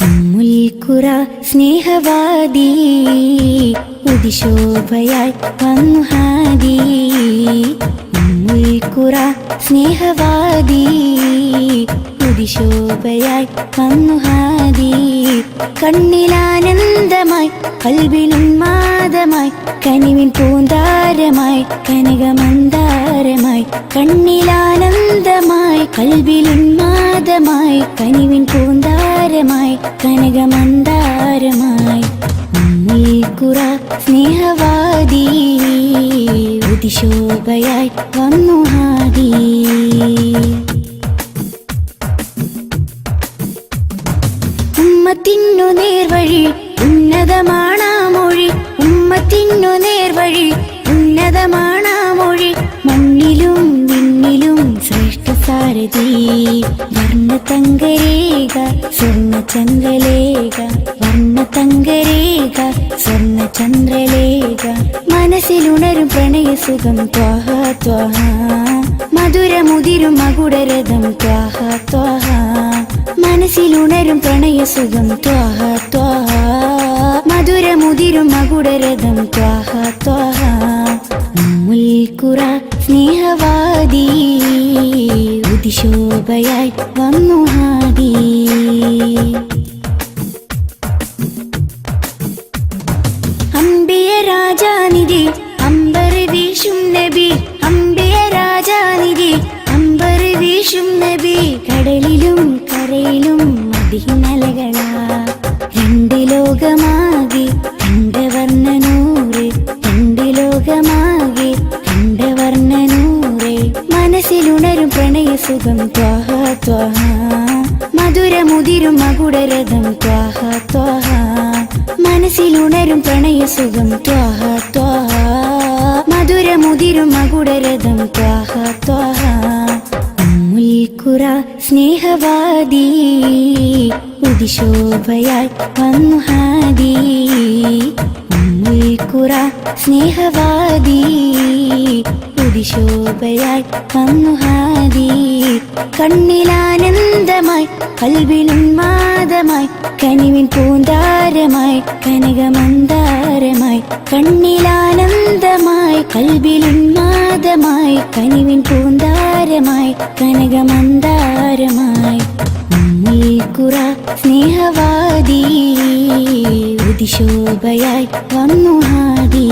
ഉമ്മുൽഖുറ സ്നേഹവാദി ഉദിശോഭയായി വന്നു ഹാദി. ഉമ്മുൽഖുറ സ്നേഹവാദി ഉദിശോഭയായി വന്നു ഹാദി. കണ്ണിലാനന്ദമായി കൽബിലുന്മാദമായി കനിവിൻ പൂന്താരമായി കനകമന്ദാരമായി. കണ്ണിലാനന്ദമായി കൽബിലുന്മാദമായി കനിവിൻ പൂന്താരമായി കനകമന്ദാരമായി. ഉമ്മുൽഖുറ സ്നേഹവാദി ഉദിശോഭയായി വന്നു ഹാദി. ഉമ്മത്തിനു നേർവഴി ഉന്നതമാണാ മൊഴി. ഉമ്മത്തിനു നേർവഴി ഉന്നതമാണാ മൊഴി. മണ്ണിലും വിണ്ണിലും ശ്രേഷ്ഠ സാരഥി. വർണ്ണതങ്കരേഖ സ്വർണ്ണചന്ദ്രലേഖ. വർണ്ണതങ്കരേഖ സ്വർണ്ണചന്ദ്രലേഖ. മനസ്സിലുണരും പ്രണയസുഖം ത്വാഹ ത്വാഹ. മധുരമുതിരും മകുടരഥം ത്വാഹ ത്വാഹ. മനസ്സിലുണരും പ്രണയസുഖം ത്വാഹ ത്വാഹ. മധുരമുതിരും മകുടരഥം ത്വാഹ ത്വാഹ. ഉമ്മുൽഖുറ സ്നേഹവാദി ഉദിശോഭയായി വന്നു ഹാദി. അംബിയ രാജാനിധി അമ്പർ വീശും നബി. അംബിയ രാജാനിധി അമ്പർ വീശും നബി. കടലിലും കരയിലും മദീനലകളാ. രണ്ട് ലോകമാകെ കണ്ടവർണ്ണനൂറ്. രണ്ട് ലോകമാകെ കണ്ടവർണ്ണനൂറ്. മനസ്സിലുണരും പ്രണയസുഖം ത്വാഹ ത്വാഹ. മധുരമുതിരും മകുടരഥം ത്വാഹ ത്വാഹ. മനസ്സിലുണരും പ്രണയസുഖം ത്വാഹ ത്വാഹ. മധുരമുതിരും മകുടരഥം ത്വാഹ ത്വാഹ. ഉമ്മുൽഖുറ സ്നേഹവാദി ഉദിശോഭയായി വന്നു ഹാദി. ഉമ്മുൽഖുറ സ്നേഹവാദി ഉദിശോഭയായി വന്നു ഹാദി. കണ്ണിലാനന്ദമായി കൽബിലുന്മാദമായി കനിവിൻ പൂന്താരമായി കനകമന്ദാരമായി. കണ്ണിലാനന്ദമായി കൽബിലുന്മാദമായി കനിവിൻ പൂന്താരമായി കനകമന്ദാരമായി. ഉമ്മുൽഖുറ സ്നേഹവാദി ഉദിശോഭയായി വന്നു ഹാദി.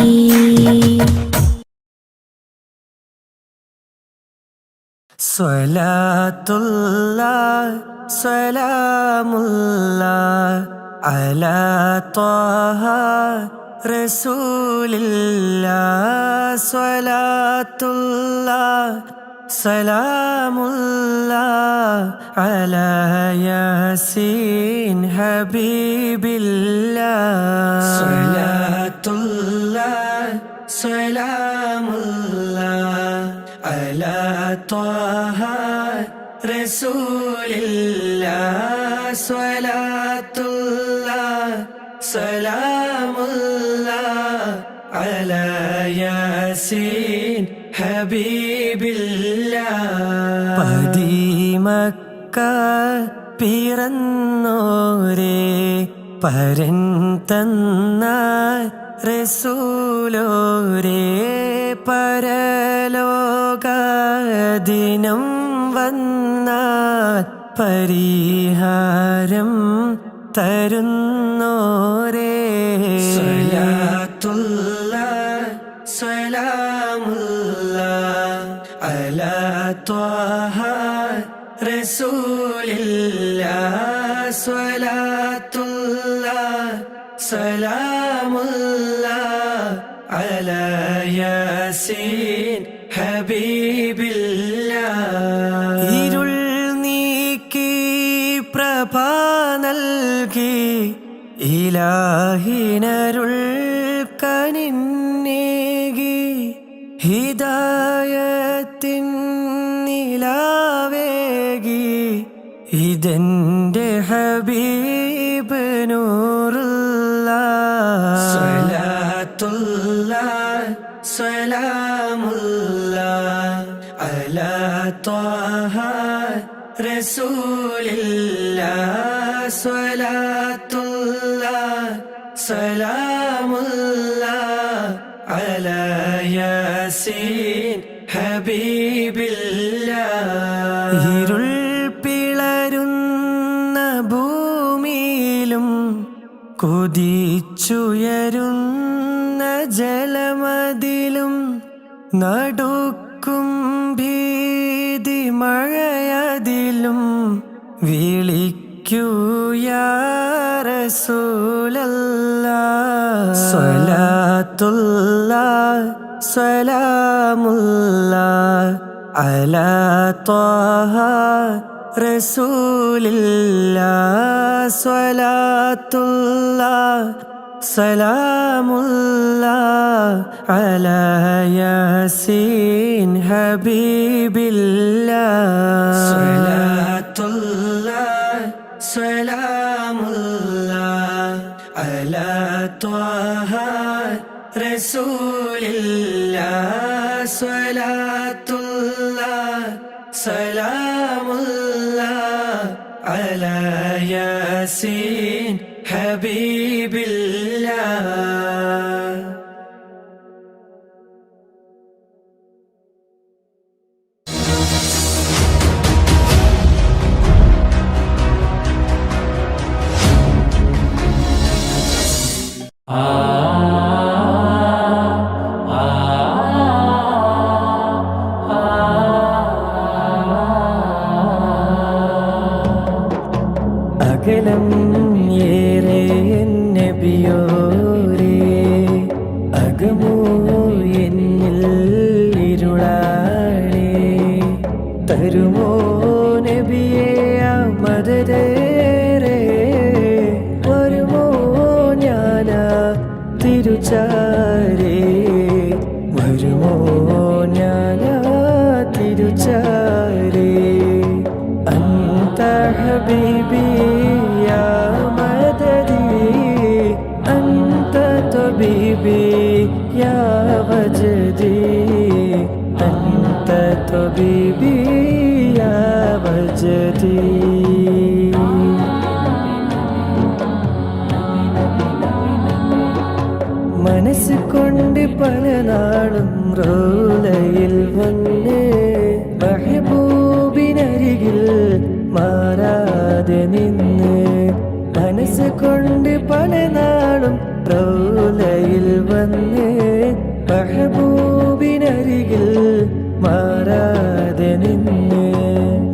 സ്വലാത്തുല്ലാഹ് സലാമുല്ലാഹ് അലാ ത്വാഹ റസൂലില്ലാഹ്. സ്വലാത്തുല്ലാഹ് സലാമുല്ലാഹ് അലാ യാസീൻ ഹബീബില്ലാഹ്. സ്വലാത്തുല്ലാഹ് സലാമുല്ലാഹ് അലാ ത്വാഹ റസൂലില്ലാഹ്. സ്വലാത്തുല്ലാഹ് സലാമുല്ലാഹ് അലാ യാസീൻ ഹബീബില്ലാഹ്. പതിമക്ക പിറന്നോരേ പരൻ തന്ന റസൂലോരേ. പരലോകദിനം വന്നാൽ പരിഹാരം തരുന്നോരേ. സ്വലാത്തുല്ലാഹ് സലാമുല്ലാഹ് അലാ ത്വാഹ റസൂലില്ലാഹ്. സ്വലാത്തുല്ലാഹ് സലാമുല്ലാഹ് അലാ യാസീൻ ഹബീബില്ലാഹ്. ഇരുൾ നീക്കി പ്രഭ നൽകി ഇലാഹിനരുൾ കനിന്നേകി. ഹിദായത്തിൻ നിലാവേകി ഇതെന്റെ ഹബീബ് നൂറുല്ലാഹ്. സ്വലാത്തുല്ലാഹ് സലാമുല്ലാഹ് അലാ ത്വാഹ റസൂലില്ലാഹ് സ്വലാത്തുല്ലാഹ് സലാമുല്ലാഹ് അലാ യാസീൻ ഹബീബില്ലാഹ്. ഇരുൾ പിളരുന്ന ഭൂമിയിലും കുതിച്ചുയരുന്ന ജലമതിലും നടുക്കും ഭീതി മഴയതിലും വിളിക്കൂ യാ റസൂലല്ലാഹ്. സ്വലാത്തുല്ലാഹ് സലാമുല്ലാഹ് അലാ ത്വാഹ റസൂലില്ലാഹ്. സ്വലാത്തുല്ലാഹ് സലാമുല്ലാഹ് അലാ യാസീൻ ഹബീബില്ലാഹ്. സ്വലാത്തുല്ലാഹ് സലാമുല്ലാഹ് അലാ ത്വാഹ റസൂലില്ലാഹ്. സ്വലാത്തുല്ലാഹ് സലാമുല്ലാഹ് അലാ യാസീൻ ഹബീബില്ലാഹ്. അകലം ഏറെ നബിയോരേ, അകമോ എന്നിൽ ഇരുളാണേ. തരുമോ നബിയേ ആ മദതേറെ, വരുമോ ഞാനാ തിരുച്ചാരേ, വരുമോ ഞാനാ തിരുച്ചാരേ. അന്ത ഹബീബി യാ മദദി, അന്ത തബീബി യാ വജദി, അന്ത തബീബി യാ വജദി. മനസ്സ് കൊണ്ട് പല നാളും റൗലയിൽ വന്ന് മെഹബൂബിനരികിൽ മാറാതെ നിന്ന്. മനസ്സ് കൊണ്ട് പല നാളും റൗലയിൽ വന്ന് മെഹബൂബിനരികിൽ മാറാതെ നിന്ന്.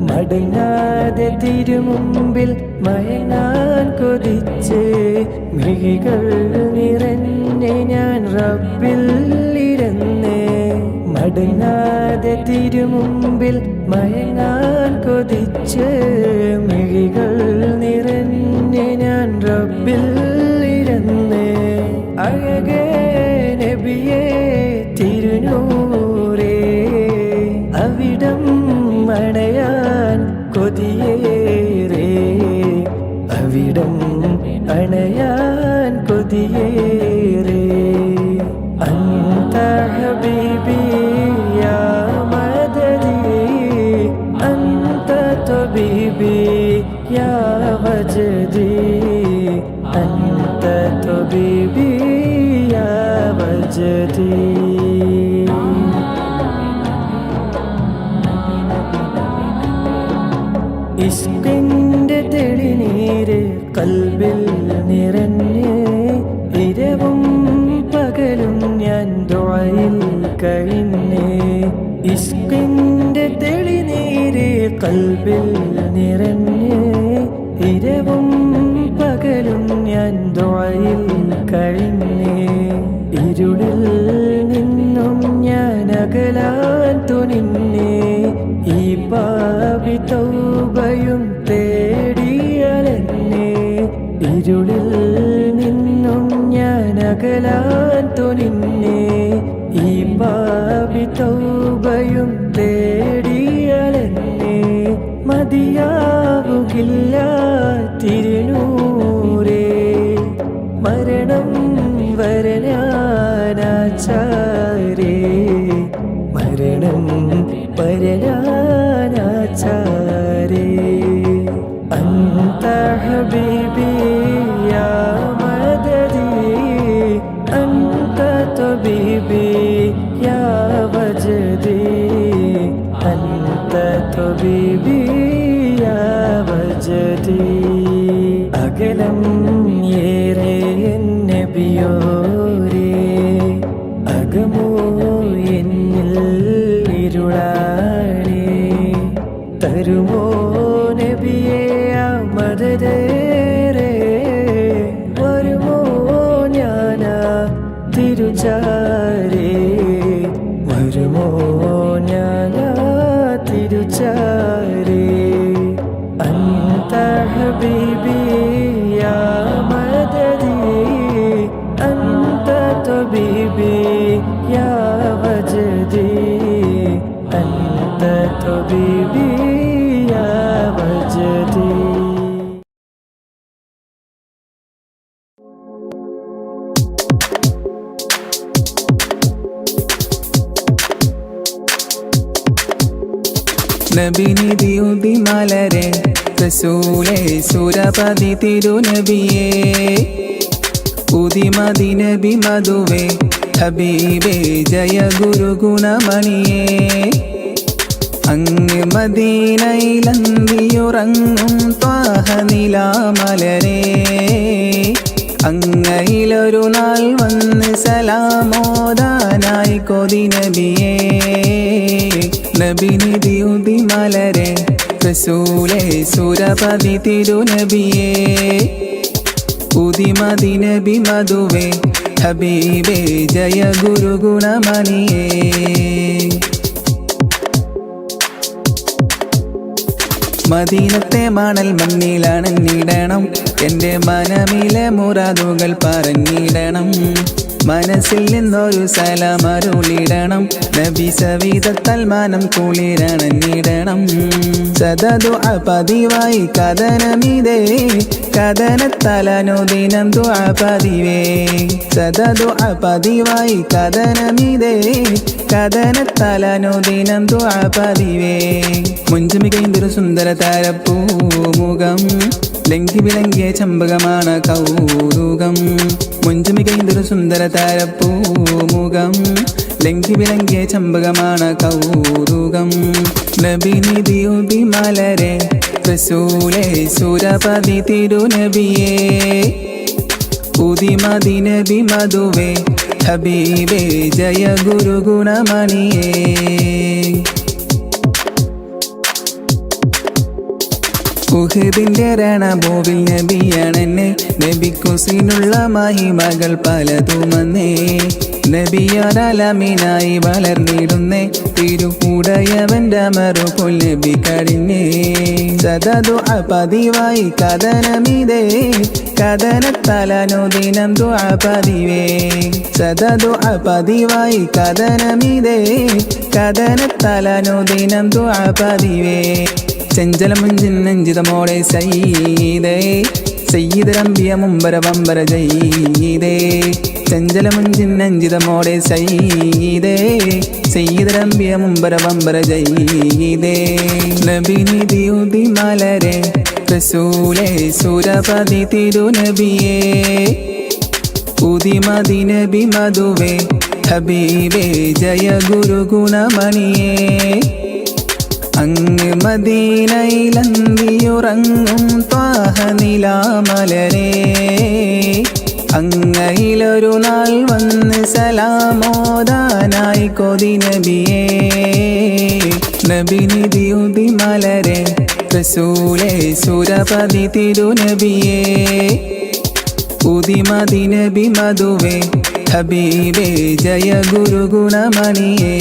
മടങ്ങാതെ തിരുമുമ്പിൽ മയങ്ങാൻ കൊതിച്ച് മിഴികൾ നിറഞ്ഞ് ഞാൻ റബ്ബിൽ ഇരുന്ന്. മടങ്ങാതെ തിരുമുമ്പിൽ മയങ്ങാൻ കൊതിച്ച് മിഴികൾ നിറഞ്ഞ് ഞാൻ റബ്ബിൽ ഇരുന്ന്. അഴകേ നബിയേ തിരുനൂറേ, അവിടം അണയാൻ കൊതിയേറെ, അവിടം അണയാൻ കൊതിയേറെ. അന്ത ഹബീബി യാ മദദി, അന്ത തബീബി യാ വജദി, അന്ത തബീബി യാ വജദി. ഇഷ്കിന്റെ തെളിനീര് കൽബിൽ നിറഞ്ഞ് ഇരവും പകലും ഞാൻ ദുആയിൽ കഴിഞ്ഞ്. ഇഷ്കിന്റെ തെളിനീര് കൽബിൽ നിറഞ്ഞ് ഇരവും പകലും ഞാൻ ദുആയിൽ കഴിഞ്ഞ്. ഇരുളിൽ നിന്നും ഞാൻ അകലാൻ തുനിഞ്ഞ്, ഈ പാപി തൗബയും തേടിയലന്നെ. ഇരുളിൽ നിന്നും ഞാൻ അകലാൻ തുനിഞ്ഞ്, ഈ പാപി തൗബയും തേടിയലന്നെ. മതിയാവുകില്ല തിരുനൂറേ, മരണം വരനാനാചാരേ, മരണം വരനാനാചാരേ. ത്വബീബി യാ വജദി അകലം ഏറെ നബിയോരേ അകമോ എന്നിൽ ഇരുളാണേ തരുമോ നബിയേ ആ മദദേറെ വരുമോ ഞാനാ തിരുചാരേ വരുമോ ഞാനാ തിരുചാരേ അന്ത ഹബീബി യാ മദദി അന്ത ത്വബീബി യാ വജദി അന്ത ത്വബീബി യാ വജദി നബിനിധിയുതി മലരെ റസൂലേ സുരപതി തിരുനബിയേ ഉദിമതി നബി മധുവേ ഹബീബേ ജയ ഗുരു ഗുണമണിയേ അങ്ങ് മദീനയിലന്തിയുറങ്ങും ത്വാഹ നിലാമലരേ അങ്ങയിലൊരു നാൾ വന്ന് സലാമോദാനായി കൊതി നബിയേ നബിനിധിയുതി മലരെ റസൂലേ സുരപതി തിരുനബിയേ ഉദിമതി നബി മധുവേ ഹബീബേ ജയ ഗുരു ഗുണമണിയേ മദീനത്തെ മണൽ മണ്ണിലണഞ്ഞിടണം എൻ്റെ മനമിലെ മുറാദുകൾ പറഞ്ഞിടണം മനസ്സിൽ നിന്നൊരു സലാമരുളിടണം നബി സവിധത്താൽ മാനം കുളിരണഞ്ഞിടണം സദദുഅ പതിവായി കഥനമിതേ കഥനത്തലനുദിനം ദുആ പതിവേ സദദുഅ പതിവായി കഥനമിതേ കഥനത്തലനുദിനം ദുആ പതിവേ മുഞ്ചുമികൈന്തൊരു സുന്ദര താരപ്പൂമുഖം ലംഘി വിളങ്ങിയ ചമ്പകമാണ് കൗതുകം മുഞ്ചുമികൈന്തൊരു സുന്ദര താരപ്പൂമുഖം ലംഘി വിളങ്ങിയ ചമ്പകമാണ് കൗതുകം നബിനിധിയുതി മലരെ റസൂലേ സുരപതി തിരുനബിയേ ഉദിമതി നബി മധുവേ ഹബീബേ ജയ ഗുരു ഗുണമണിയേ ഉഹദിന്റെ രണഭൂവിൽ നബിയാണെന്നെ നബിക്കുസിനുള്ള മഹിമകൾ പലതുമന്നേ നബിയാലമീനായി വളർന്നിടുന്നേ തിരുകൂടയവന്റെ മറുപൊൽ നബി കഴിഞ്ഞേ സദദുഅ പതിവായി കഥനമിതേ കഥനത്തലനുദിനം ദുആ പതിവേ സദദുഅ പതിവായി കഥനമിതേ കഥനത്തലനുദിനം ദുആ പതിവേ ചെഞ്ചലമുഞ്ചിന്നഞ്ചിതമോടെ സയ്യിദേ സയ്യിദരംബിയ മുമ്പര വമ്പര ജയ്യിദേ ചെഞ്ചലമുഞ്ചിന്നഞ്ചിതമോടെ സയ്യിദേ സയ്യിദരംബിയ മുമ്പര വമ്പര ജയ്യിദേ നബിനിധിയുതി മലരെ റസൂലേ സുരപതി തിരുനബിയേ ഉദിമതി നബി മധുവേ ഹബീബേ ജയ ഗുരു ഗുണമണിയേ അങ്ങ് മദീനയിലന്തിയുറങ്ങും ത്വാഹ നിലാമലരേ അങ്ങയിലൊരു നാൾ വന്ന് സലാമോദാനായി കൊതി നബിയേ നബിനിധിയുതി മലരെ റസൂലേ സുരപതി തിരുനബിയേ ഉദിമതി നബി മധുവേ ഹബീബേ ജയ ഗുരു ഗുണമണിയേ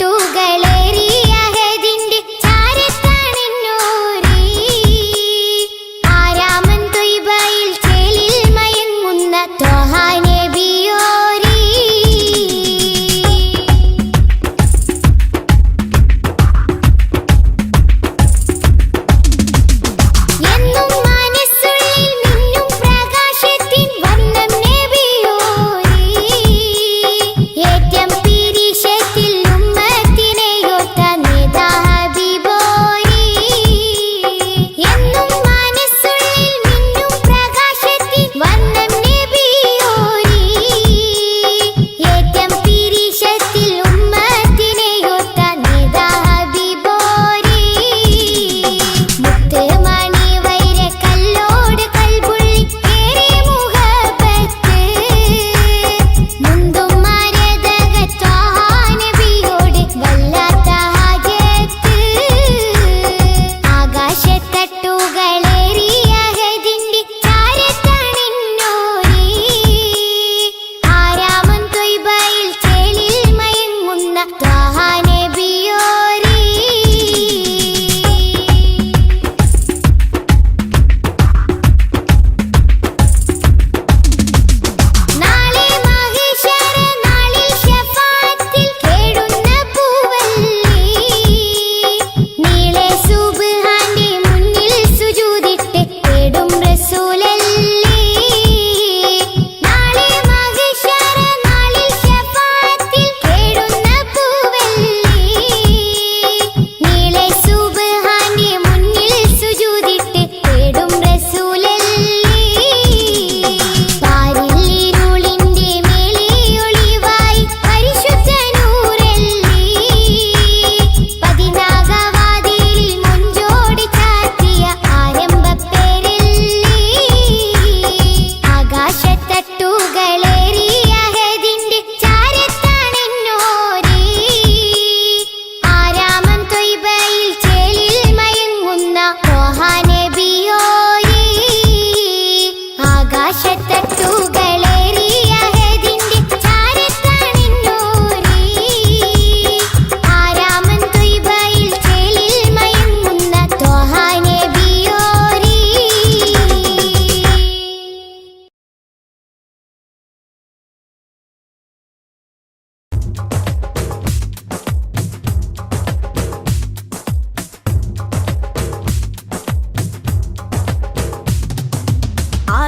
ആകാശത്തട്ടുകളേറിയ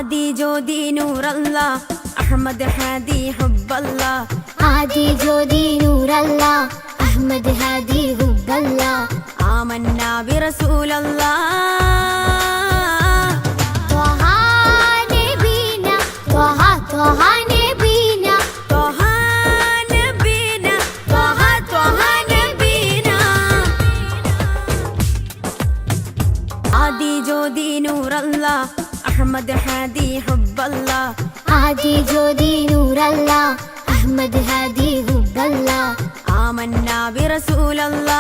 ആദി ജ്യോതി നൂറല്ലാ അഹ്മദ് ഹാദി ഹുബ്ബല്ലാ ആദി ജ്യോതി നൂറല്ലാ അഹ്മദ് ഹാദി ഹുബ്ബല്ലാ ആമന്നാ ബിറസൂലല്ലാ ത്വഹ നബീന ത്വഹ ത്വഹ നബീന ത്വഹ നബീന ത്വഹ ത്വഹ നബീന ആദി ജ്യോതി നൂറല്ലാ അഹ്മദ് ഹാദി ഹുബ്ബല്ലാ ആദി ജ്യോതി നൂറല്ലാ അഹ്മദ് ഹാദി ഹുബ്ബല്ലാ ആമന്നാ ബിറസൂലല്ലാ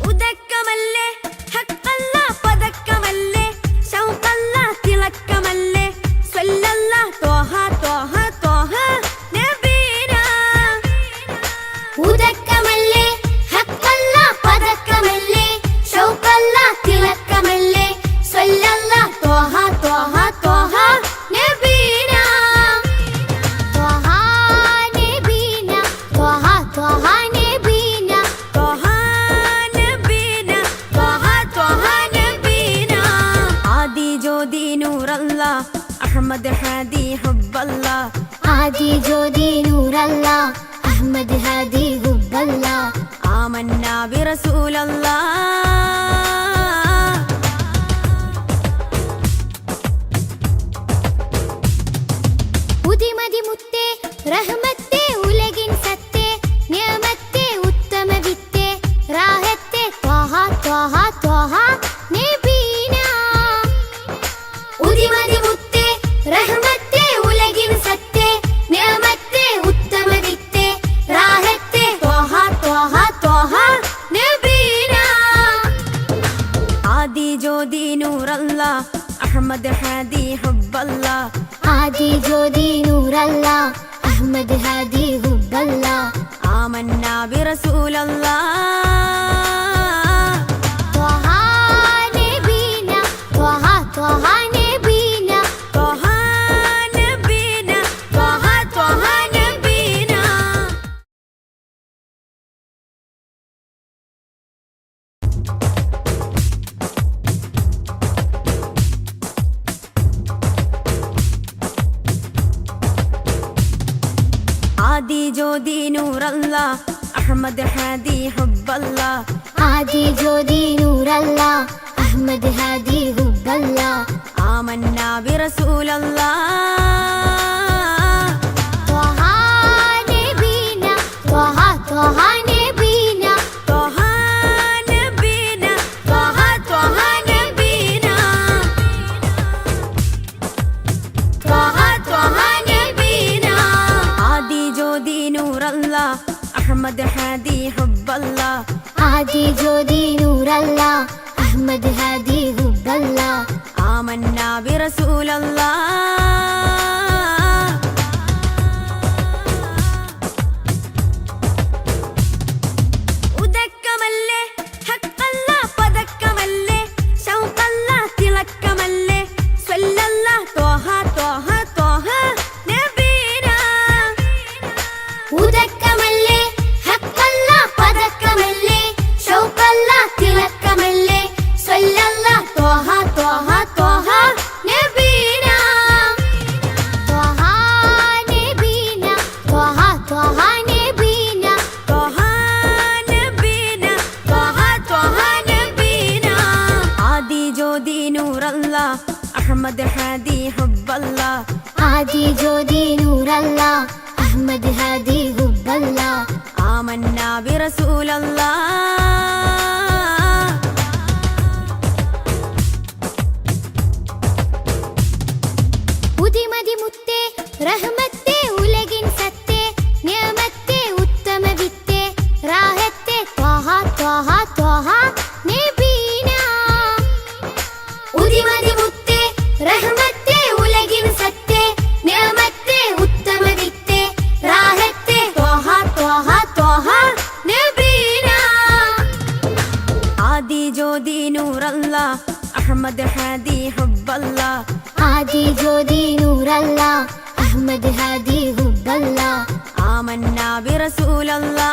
ഉദക്കമല്ലേ ഹഖല്ലാ പദക്കമല്ലേ ശൗഖല്ലാ തിളക്കമല്ലേ സ്വല്ലല്ലാ ത്വഹ ത്വഹ ത്വഹ നബീന ഉദക്കമല്ലേ ഹഖല്ലാ പദക്കമല്ലേ ശൗഖല്ലാ തിളക്കമല്ലേ സ്വല്ലല്ലാ ത്വഹ ത്വഹ ത്വഹ നബീന ത്വഹ നബീന ത്വഹ ത്വഹ നബീന ത്വഹ നബീന ത്വഹ ത്വഹ നബീന ആദി ജ്യോതി നൂറല്ലാ അഹ്മദ് ഹാദി ഹുബ്ബല്ലാ ആദി ജ്യോതി നൂറല്ലാ അഹ്മദ് ഹാദി ഹുബ്ബല്ലാ ആമന്നാ ബിറസൂലല്ലാ ഉദിമതി മുത്തേ റഹ്മത്തേ ഉലകിൻ സത്തേ നിയമത്തേ ഉത്തമ വിത്തേ റാഹത്തേ ത്വഹ ത്വഹ ത്വഹ നബീന ഉദിമതി മുത്തേ റഹ്മത്തേ ഉലകിൻ സത്തേ നിയമത്തേ ഉത്തമ വിത്തേ റാഹത്തേ ത്വഹ ത്വഹ ത്വഹ നബീന ആദി ജ്യോതി നൂറല്ലാ അഹ്മദ് ഹാദി ഹുബ്ബല്ലാ ആദി ജ്യോതി നൂറല്ലാ അഹ്മദ് ഹാദി ഹുബ്ബല്ലാ ആമന്നാ ബിറസൂലല്ലാ ത്വഹ നബീന ത്വഹ ത്വഹ നബീന ത്വഹ നബീന ത്വഹ ത്വഹ നബീന ആദി ജ്യോതി നൂറല്ലാ അഹ്മദ് ഹാദി ഹുബ്ബല്ലാ ആദി ജ്യോതി നൂറല്ലാ അഹ്മദ് ഹാദി ഹുബ്ബല്ലാ ആമന്നാ ബിറസൂലല്ലാ ത്വഹ നബീന ത്വഹ ത്വഹ നബീന ത്വഹ നബീന ത്വഹ ത്വഹ നബീന ത്വഹ ത്വഹ നബീന ആദി ജ്യോതി നൂറല്ലാ അഹ്മദ് ഹാദി ഹുബ്ബല്ലാ ആദി ജ്യോതി നൂറല്ലാ അഹ്മദ് ഹാദി ഹുബ്ബല്ലാ ആമന്നാ ബിറസൂലല്ലാ ഉദക്കമല്ലേ ഹഖല്ലാ പദക്കമല്ലേ ശൗഖല്ലാ തിളക്കമല്ലേ സ്വല്ലല്ലാ ത്വഹ ത്വഹ ത്വഹ നബീന ഉദക്കമല്ലേ ഹഖല്ലാ പദക്കമല്ലേ ശൗഖല്ലാ തിളക്കമല്ലേ സ്വല്ലല്ലാ ത്വഹ ത്വഹ ത്വഹ നബീന ത്വഹ നബീന ത്വഹ ത്വഹ നബീന ത്വഹ നബീന ത്വഹ ത്വഹ നബീന ആദി ജ്യോതി നൂറല്ലാ അഹ്മദ് ഹാദി ഹുബ്ബല്ലാ ആദി ജ്യോതി നൂറല്ലാ അഹ്മദ് ഹാദി ഹുബ്ബല്ലാ ആമന്നാ ബിറസൂലല്ലാ ഉദിമതി മുത്തേ റഹ്മത്തേ ഉലകിൻ സത്തേ നിയമത്തേ ഉത്തമ വിത്തേ റാഹത്തേ ത്വഹ ത്വഹ ത്വഹ നബീന ഉദിമതി മുത്തേ റഹ്മത്തേ ഉലകിൻ സത്തേ നിയമത്തേ ഉത്തമ വിത്തേ റാഹത്തേ ത്വഹ ത്വഹ ത്വഹ നബീന ആദി ജ്യോതി നൂറല്ലാ അഹ്മദ് ഹാദി ഹുബ്ബല്ലാ ആദി ജ്യോതി നൂറല്ലാ അഹ്മദ് ഹാദി ഹുബ്ബല്ലാ ആമന്നാ ബിറസൂലല്ലാ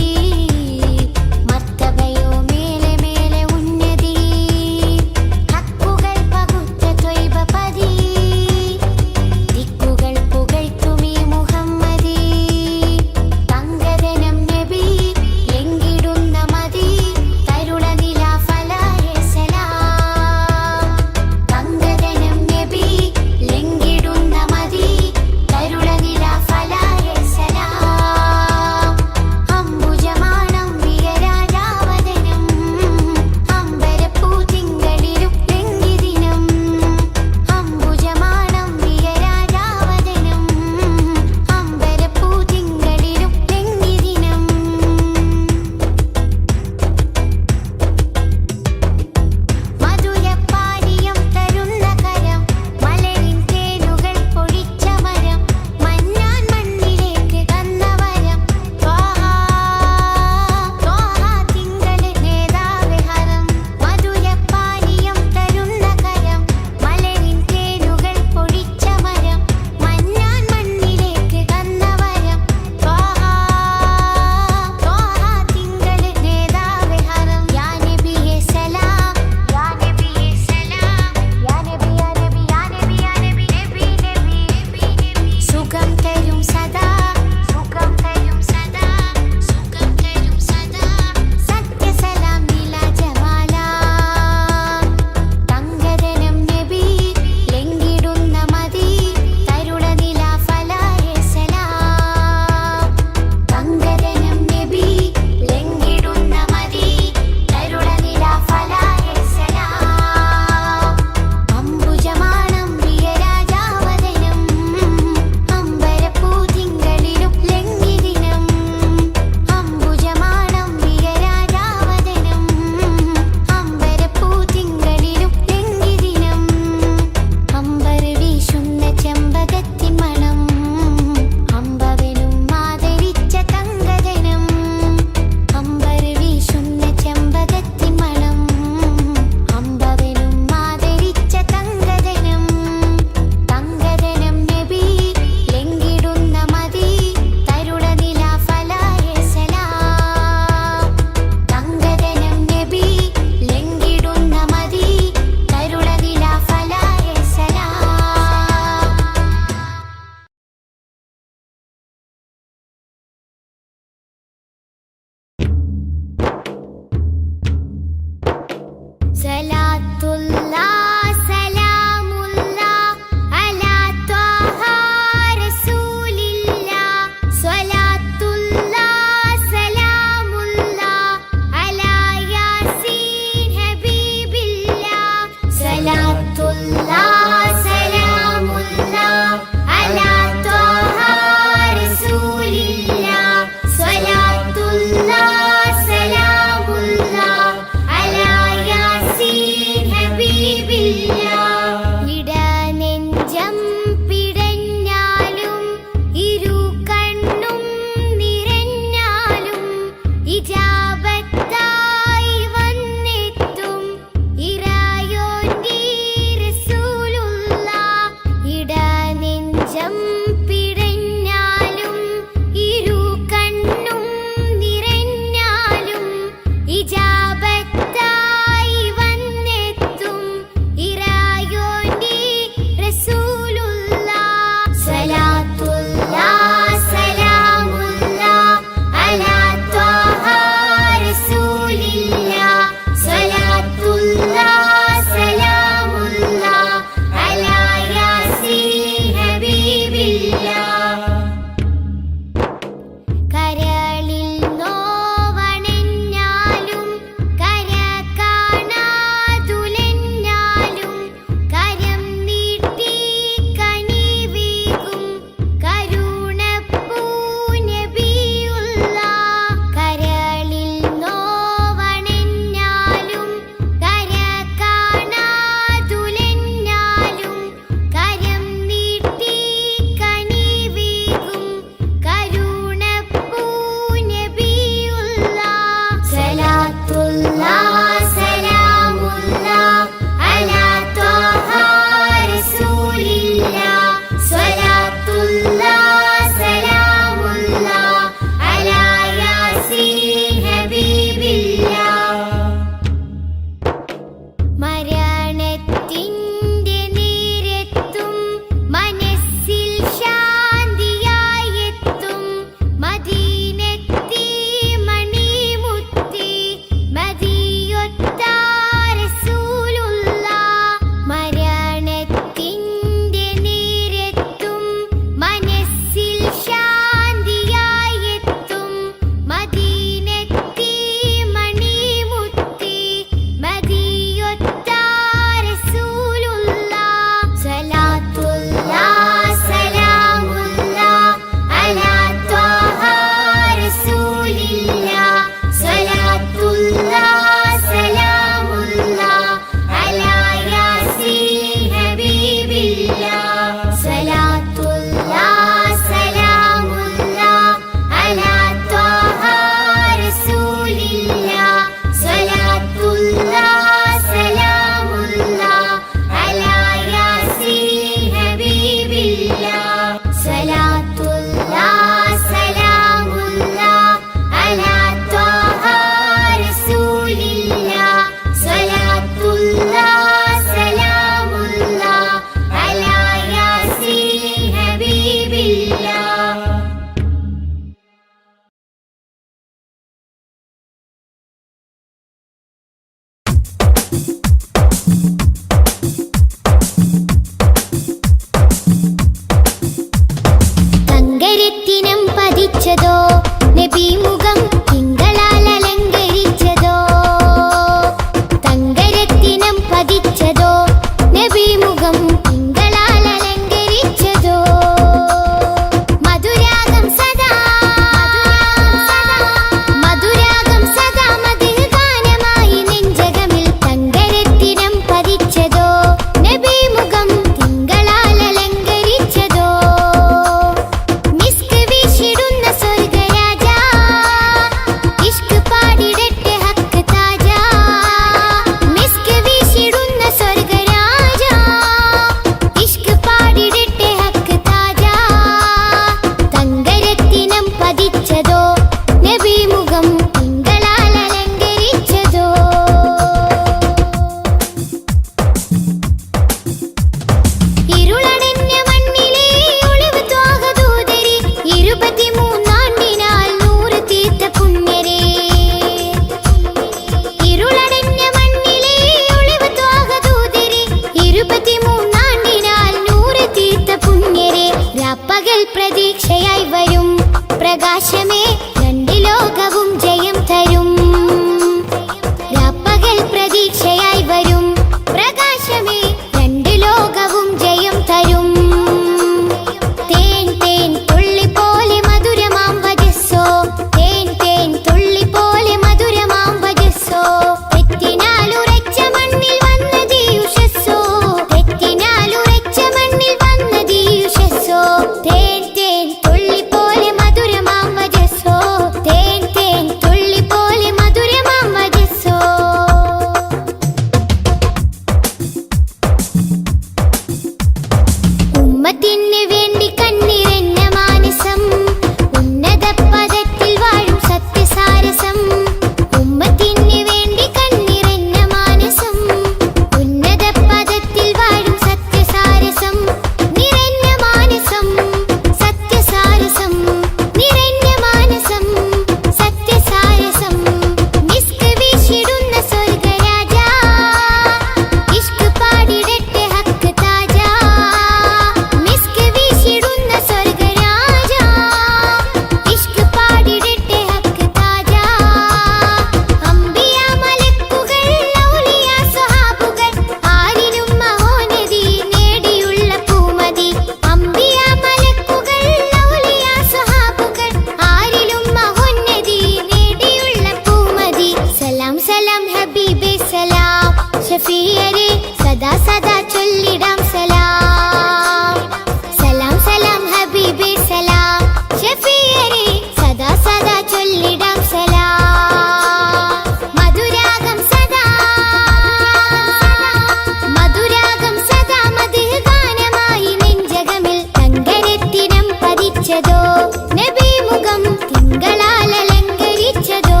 നബി മുഖം തിങ്കളാൽ അലങ്കരിച്ചതോ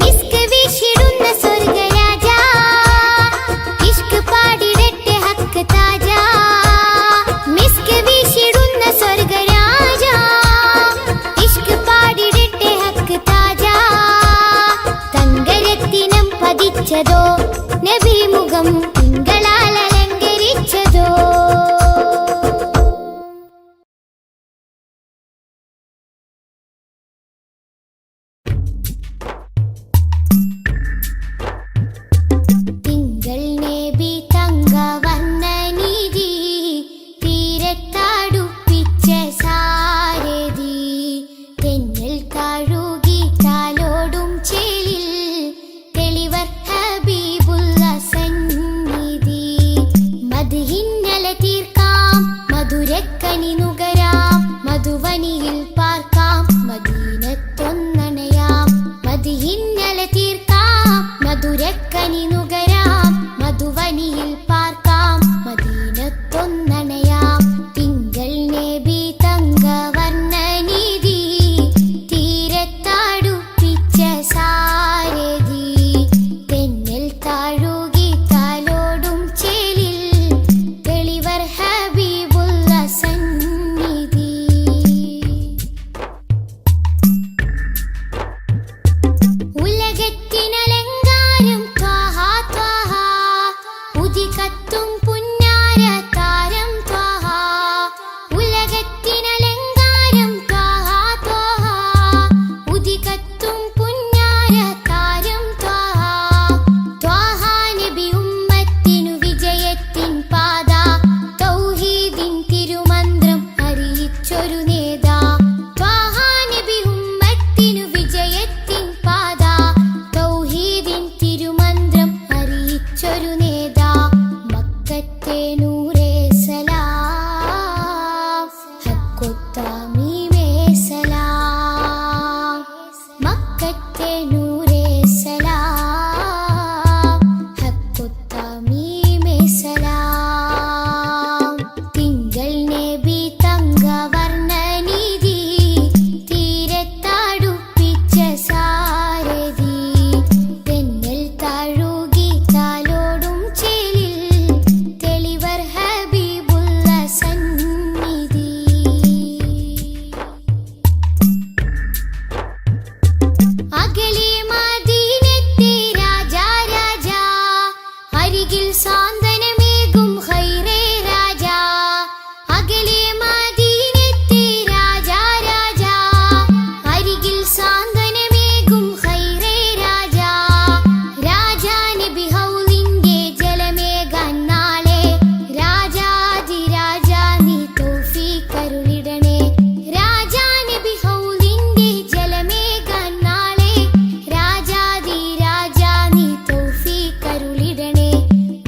മിസ്ക് വീശിടുന്ന സ്വർഗരാജ ഇഷ്ക് പാടിടട്ടെ ഹക്ക് താജ മിസ്ക് വീശിടുന്ന സ്വർഗരാജ ഇഷ്ക് പാടിടട്ടെ ഹക്ക് താജ തങ്കരത്തിനം പതിച്ചതോ നബി മുഖം തിങ്കളാൽ അലങ്കരിച്ചതോ തിങ്കൾ നബി തങ്കവർണ്ണനിധി തീരത്തടുപ്പിച്ച സാരഥി തെന്നൽ കഴുകി താലോടും ചേലിൽ തെളിവർ ഹബീബുള്ള സന്നിധി മദ്ഹിന്നല തീർക്കാം മധുരക്കനി നുകരാം മധുവനിയിൽ പാർക്കാം മദീനത്തൊന്നണയാം മദ്ഹിന്നല തീർക്കാം മധുരക്കനി നുകരാം മധുവനിയിൽ പാർക്കാം മദീനത്തൊന്നണയാം തിങ്കൾ നബി തങ്കവർണ്ണനിധി തീരത്തടുപ്പിച്ച സാരഥി തെന്നൽ താഴുകി താലോടും ചേലിൽ തെളിവർ ഹബീബുള്ള സന്നിധി ഉലകത്തിനലങ്കാരം ത്വാഹ ത്വാഹ ഉദികത്തും പുന്നാര താരം ത്വാഹ ഉലകത്തിനലങ്കാരം ത്വാഹ ത്വാഹ ഉദികത്തും പുന്നാര താരം ത്വാഹ ത്വാഹ നബി ഉമ്മത്തിനു വിജയത്തിൻ പാത തൗഹീദിൻ തിരുമന്ത്രം അറിയിച്ചൊരു നേതാ ത്വാഹ നബി ഉമ്മത്തിനു വിജയത്തിൻ പാത തൗഹീദിൻ തിരുമന്ത്രം അറിയിച്ചൊരു നേതാ മക്കത്തെ നൂറേ സലാം ഹക്കൊത്താമീമേ സലാം മക്കത്തെ നൂറേ സലാം ഹക്കൊത്താമീമേ സലാം തിങ്കൾ നബി തങ്കവർണ്ണനിധി തീരത്തടുപ്പിച്ച സാരഥി തെന്നൽ താഴുകി താലോടും ചേലിൽ തെളിവർ ഹബീബുള്ള സന്നിധി അകലെ മദീനത്തെ രാജാ രാജാ അരികിൽ സാന്ത്വനമേകും ഖൈറേ രാജാ അകലെ മദീനത്തെ രാജാ രാജാ അരികിൽ സാന്ത്വനമേകും ഖൈറേ രാജാ രാജാ നബി ഹൗലിന്റെ ജലമേകാൻ നാളെ രാജാതിരാജാ നീ തൗഫീഖരുളിടണേ രാജാ നബി ഹൗലിന്റെ ജലമേകാൻ നാളെ രാജാതിരാജാ നീ തൗഫീഖരുളിടണേ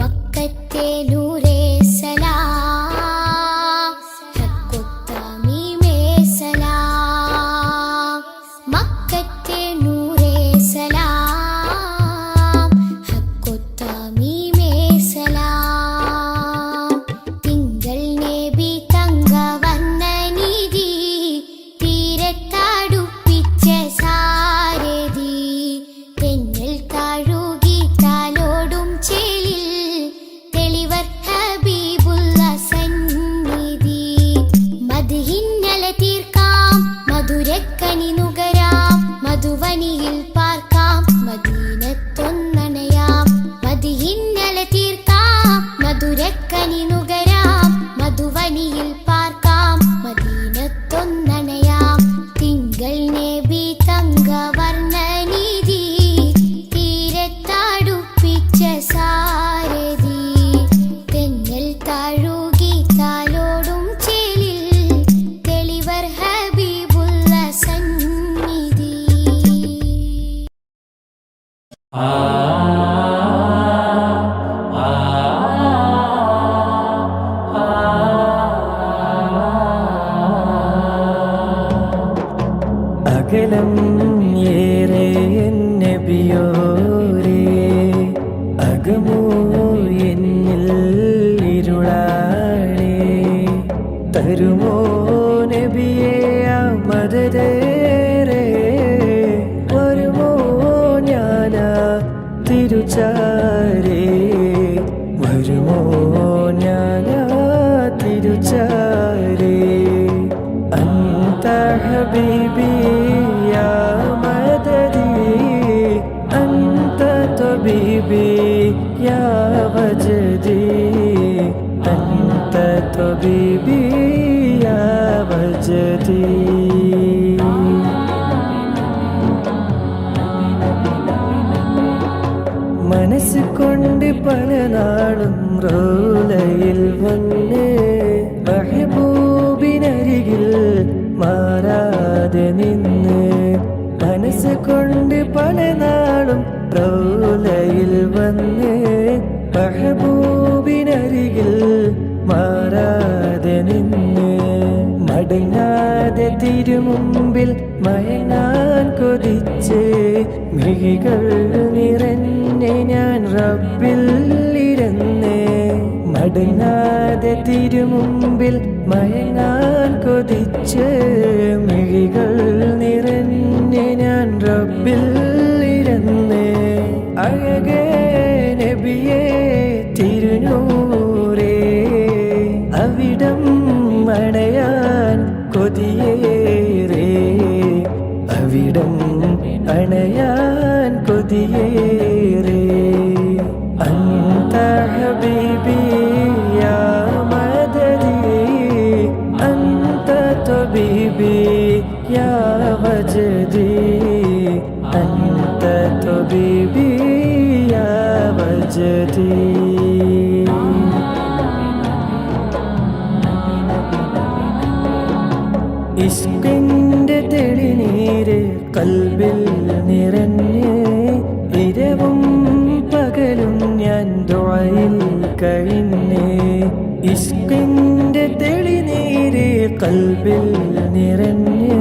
മക്കത്തെ നൂറേ സലാം ഹക്കൊത്താമീമേ സലാം മക്കത്തെ നൂറേ സലാം ഹക്കൊത്താമീമേ സലാം തിങ്കൾ നബി തങ്കവർണ്ണനിധി തീരത്തടുപ്പിച്ച സാരഥി തെന്നൽ താഴുകി താലോടും ചേലിൽ തെളിവർ ഹബീബുള്ള സന്നിധി മദ്ഹിന്നല തീർക്കാം മധുരക്കനി നുകരാം മധുവനിയിൽ പാർക്കാം മദീനത്തൊന്നണയാം മദ്ഹിന്നല തീർക്കാം മധുരക്കനി നുകരാം മധുവനിയിൽ പാർക്കാം മദീനത്തൊന്നണയാം തിങ്കൾ നബി തങ്കവർണ്ണനിധി തീരത്തടുപ്പിച്ച സാരഥി തെന്നൽ താഴുകി താലോടും ചേലിൽ തെളിവർ ഹബീബുള്ള സന്നിധി അകലം ഏറെ നബിയോരേ അകമോ എന്നിൽ ഇരുളാണേ തരുമോ നബിയേ മദതേറെ വരുമോ ഞാനാ തിരുച്ചാരേ വരുമോ ഞാനാ തിരുച്ചാരേ അന്ത ഹബീബി യാ മദദി അന്ത തബീബി യാ വജദി അന്ത തബീബി യാ വജദി മനസ്സ് കൊണ്ട് പല നാളും റൗലയിൽ വന്ന് മെഹബൂബിനരികിൽ മാറാതെ നിന്ന് മനസ്സ് കൊണ്ട് പല നാളും റൗലയിൽ വന്ന് മെഹബൂബിനരികിൽ മാറാതെ നിന്ന് മടങ്ങാതെ തിരുമുമ്പിൽ മയങ്ങാൻ കൊതിച്ച് മിഴികൾ നിറഞ്ഞ് ഞാൻ റബ്ബിൽ ഇരുന്ന് മടങ്ങാതെ തിരുമുമ്പിൽ മയങ്ങാൻ കൊതിച്ച് മിഴികൾ നിറഞ്ഞ് ഞാൻ റബ്ബിൽ ഇരുന്ന് അഴകേ നബിയേ തിരുനൂറേ അവിടം അണയാൻ കൊതിയേറെ അവിടം അണയാൻ കൊതിയേറെ അന്ത ഹബീബി യാ മദദി അന്ത തബീബി യാ വജദി അന്ത തബീബി യാ വജദി ഇഷ്കിന്റെ തെളിനീര് കൽബിൽ നിറഞ്ഞ് ഇരവും പകലും ഞാൻ ദുആയിൽ കഴിഞ്ഞ് ഇഷ്കിന്റെ തെളിനീര് കൽബിൽ നിറഞ്ഞ്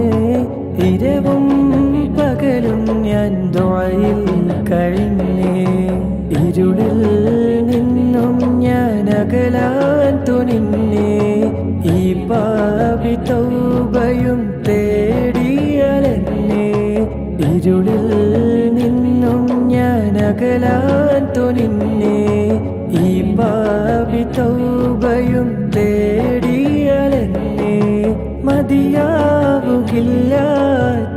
ഇരവും പകലും ഞാൻ ദുആയിൽ കഴിഞ്ഞ് ഇരുളിൽ നിന്നും ഞാൻ അകലാൻ തുനിഞ്ഞ് ഈ പാപി തൗബയും തേടിയലന്നെ ഇരുളിൽ നിന്നും ഞാൻ അകലാൻ തുനിഞ്ഞ് ഈ പാപി തൗബയും തേടിയലന്നെ മതിയാവുകില്ല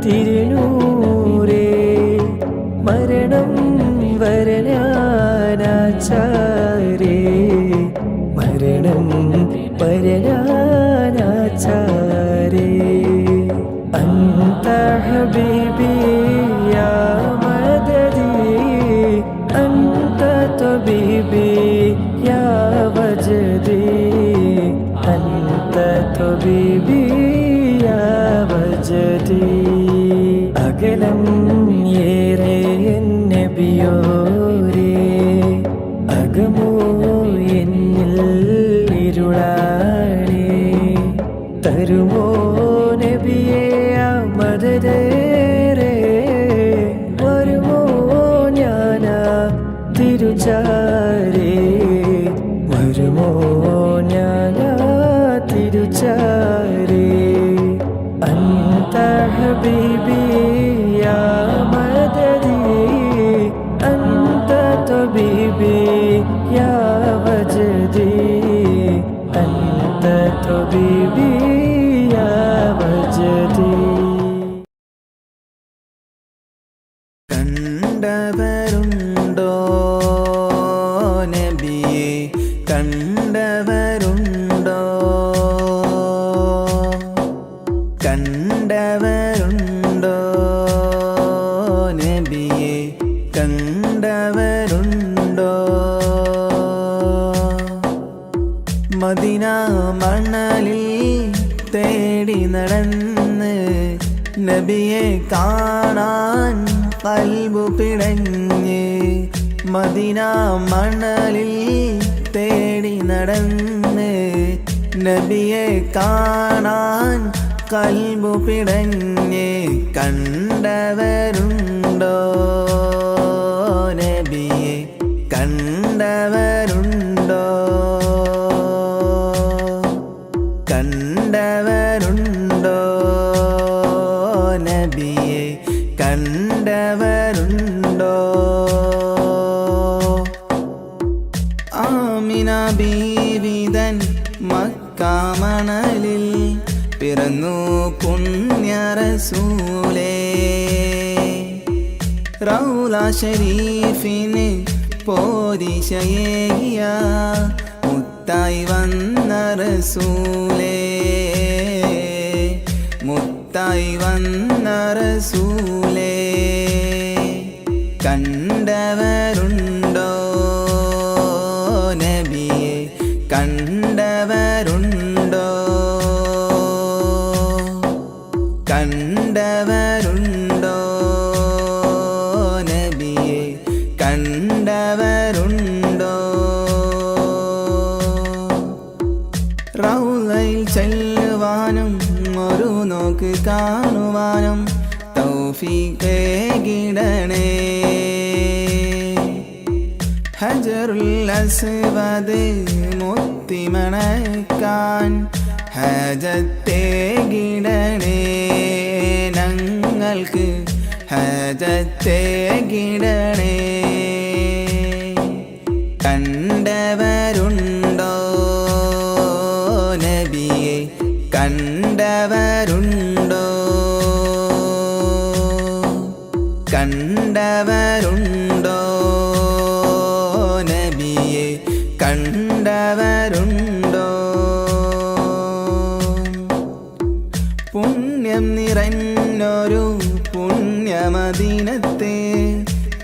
തിരുനൂറേ മരണം വരനാനാചാരേ മരണം വരനാനാചാരേ അന്ത ഹബീബി യാ മദദി അന്ത തബീബി യാ വജദി അന്ത തബീബി യാ വജദി അകലം ഏറെ നബിയോരേ അകമോ എന്നിൽ ഇരുളാണേ തരുമോ നബിയേ മദതേറെ വരുമോ ഞാനാ തിരുച്ചാരേ വരുമോ ഞാനാ തിരുച്ചാരേ അന്ത ഹബീബി യാ മദദി അന്ത തബീബി യാ വജദി അന്ത തബീബി യാ വജദി കണ്ടവരുണ്ടോ നബിയെ കണ്ടവരുണ്ടോ കണ്ടവരുണ്ടോ നബിയെ കണ്ടവരുണ്ടോ മദീന മണലിൽ തേടി നടന്ന് നബിയെ കാണാൻ കൽബു പിടഞ്ഞ് മദീന മണലിൽ തേടി നടന്ന് നബിയെ കാണാൻ കൽബു പിടഞ്ഞ് കണ്ടവരുണ്ടോ നബിയെ കണ്ടവരുണ്ടോ കണ്ടവരുണ്ടോ കണ്ടവരുണ്ടോ? ആമിന ബീവിതൻ മക്കാമണലിൽ പിറന്നു പുണ്യ റസൂലേ. റൗള ഷരീഫിന് പോരിശയേകിയ മുത്തായി വന്ന റസൂലേ, മുത്തായി വന്ന റസൂലേ. കണ്ടവരുണ്ടോ നബിയെ, കണ്ടവരുണ്ടോ? കണ്ടവരുണ്ടോ നബിയെ, കണ്ടവരുണ്ടോ? റൗളയിൽ ചെല്ലുവാനും ഒരു നോക്ക് കാണുവാനും തൗഫീഖേകിടണേ. ഹജറുൽ അസ്വദ് മുത്തിമണക്കാൻ ഹജത്തേകിടണേ. ഞങ്ങൾക്ക് ഹജത്തേകിടണേ. കണ്ടവരുണ്ടോ നബിയെ, കണ്ടവരുണ്ടോ? കണ്ടവരുണ്ടോ നബിയെ, കണ്ടവരുണ്ടോ? പുണ്യം നിറഞ്ഞൊരു പുണ്യമദീനത്തെ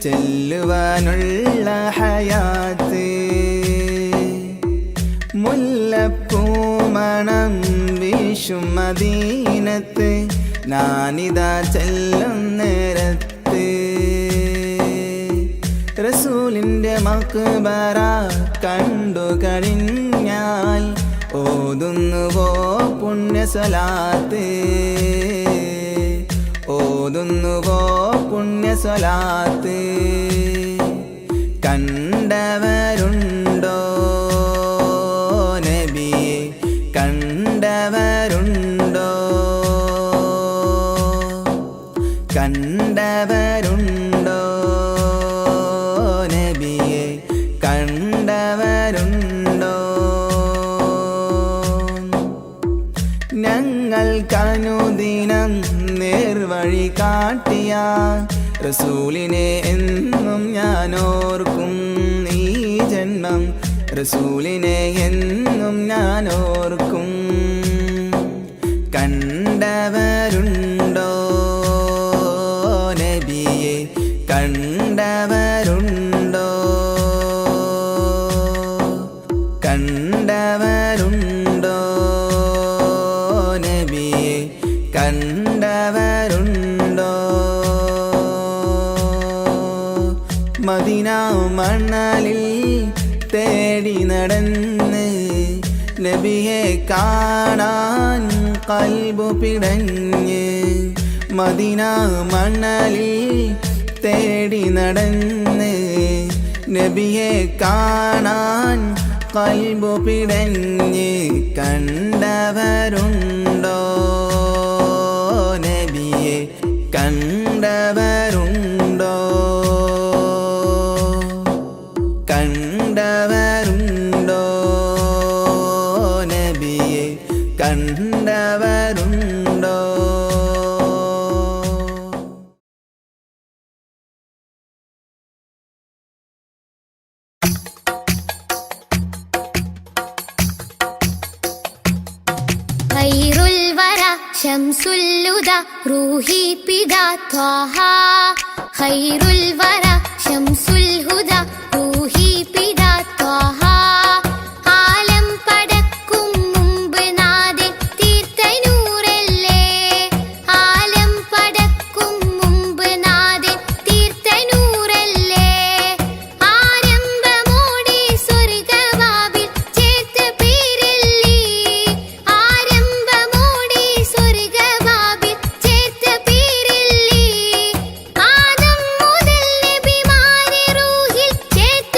ചെല്ലുവാനുള്ള ഹയാത്ത്, മുല്ലപ്പൂമണം വീശും മദീനത്ത് ഞാനിതാ ചെല്ലും നേരത്ത്. റസൂലിൻ്റെ മക്ബറ കണ്ടു കഴിഞ്ഞാൽ ഓതുന്നുവോ പുണ്യസ്വലാത്ത്, ഓതുന്നുവോ പുണ്യസ്വലാത്ത്. കണ്ടവരുണ്ടോ നബിയെ, കണ്ടവരുണ്ടോ? കണ്ടവരുണ്ടോ നബിയെ, കണ്ടവരുണ്ടോ? ഞങ്ങൾക്കനുദിനം നേർവഴി കാട്ടിയ റസൂലിനെ എന്നും ഞാനോർക്കും. ഈ ജന്മം റസൂലിനെ എന്നും ഞാനോർക്കും. കണ്ടവരുണ്ടോ നബിയെ, കണ്ടവരുണ്ടോ? കണ്ടവരുണ്ടോ നബിയെ, കണ്ടവരുണ്ടോ? മദീന മണലിൽ തേടി നടന്ന് നബിയെ കാണാൻ കൽബു പിടഞ്ഞ്. മദീന മണലിൽ തേടി നടന്ന് നബിയെ കാണാൻ കൽബു പിടഞ്ഞ്. കണ്ടവരുണ്ടോ നബിയെ, കണ്ടവരുണ്ടോ? കണ്ടവരുണ്ടോ നബിയെ, കണ്ടവരുണ്ടോ? ഖൈറുൽ വറ ശംസുൽ ഹുദ റൂഹി പിതാ ത്വാഹ. ഖൈറുൽ വറ ശംസുൽ ഹുദ റൂഹി പിതാ ത്വാഹ. ആലം പടക്കും മുമ്പ് നാഥൻ തീർത്ത നൂറല്ലേ. ആലം പടക്കും മുമ്പ് നാഥൻ തീർത്ത നൂറല്ലേ. ആരംഭമോടെ സ്വർഗവാവിൽ ചേർത്ത പേരല്ലേ. ആരംഭമോടെ സ്വർഗവാവിൽ ചേർത്ത പേരല്ലേ. ആദം മുതൽ നബിമാരെ റൂഹിൽ ചേർത്ത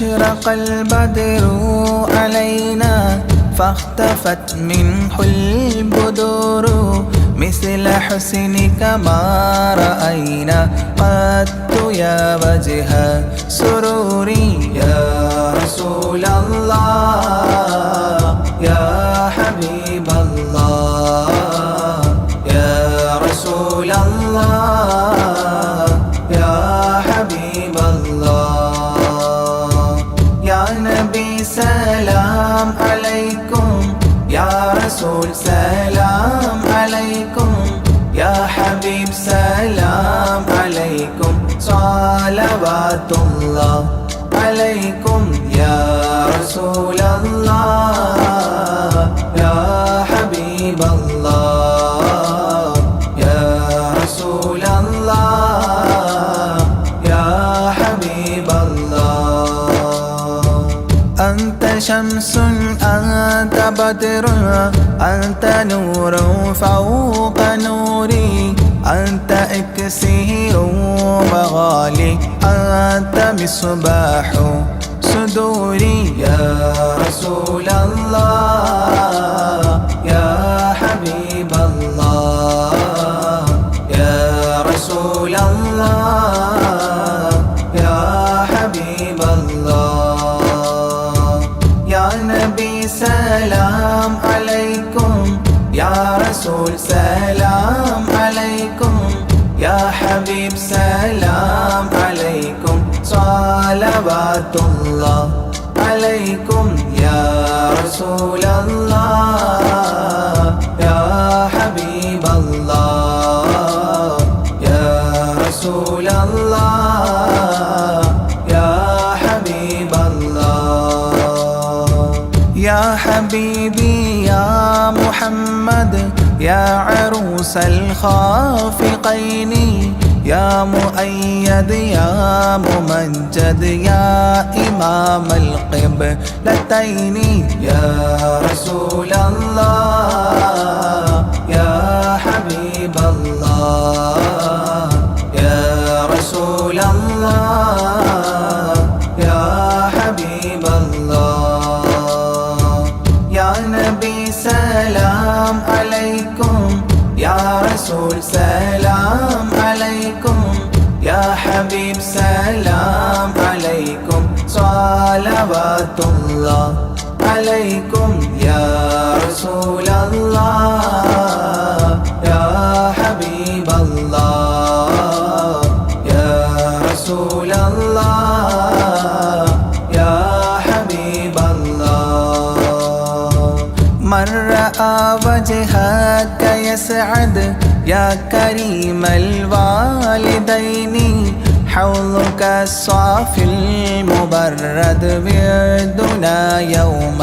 أشرق البدر علينا فاختفت منه البدور مثل حسنك ما رأينا قط يا وجه سروري يا رسول الله يا حبيب الله يا رسول الله يا حبيب الله يا نبي سلام عليكم يا رسول سلام عليكم يا حبيب سلام عليكم صلوات الله عليكم يا رسول الله يا حبيب الله يا رسول الله يا حبيب الله أنت شمس أنت بدر أنت نور فوق نوري أنت إكسير وغالي أنت مصباح صدوري يا رسول الله يا حبيب الله يا رسول الله يا حبيب الله يا نبي سلام عليكم يا رسول سلام عليكم يا حبيب سلام عليكم صلوات الله عليكم يا رسول الله يا حبيب الله يا رسول الله يا حبيب الله يا حبيبي يا محمد يا عروس الخافقين يا مؤيد يا ممجد يا إمام القبلتين يا رسول الله يا حبيب الله يا رسول الله يا حبيب الله يا نبي سلام عليكم يا رسول سلام عليكم يا حبيب سلام عليكم صلوات الله عليكم يا رسول الله يا حبيب الله يا رسول الله يا حبيب الله من رأى وجهك يسعد يا كريم الوالدين حوضك الصافي المبرد بيدنا يوم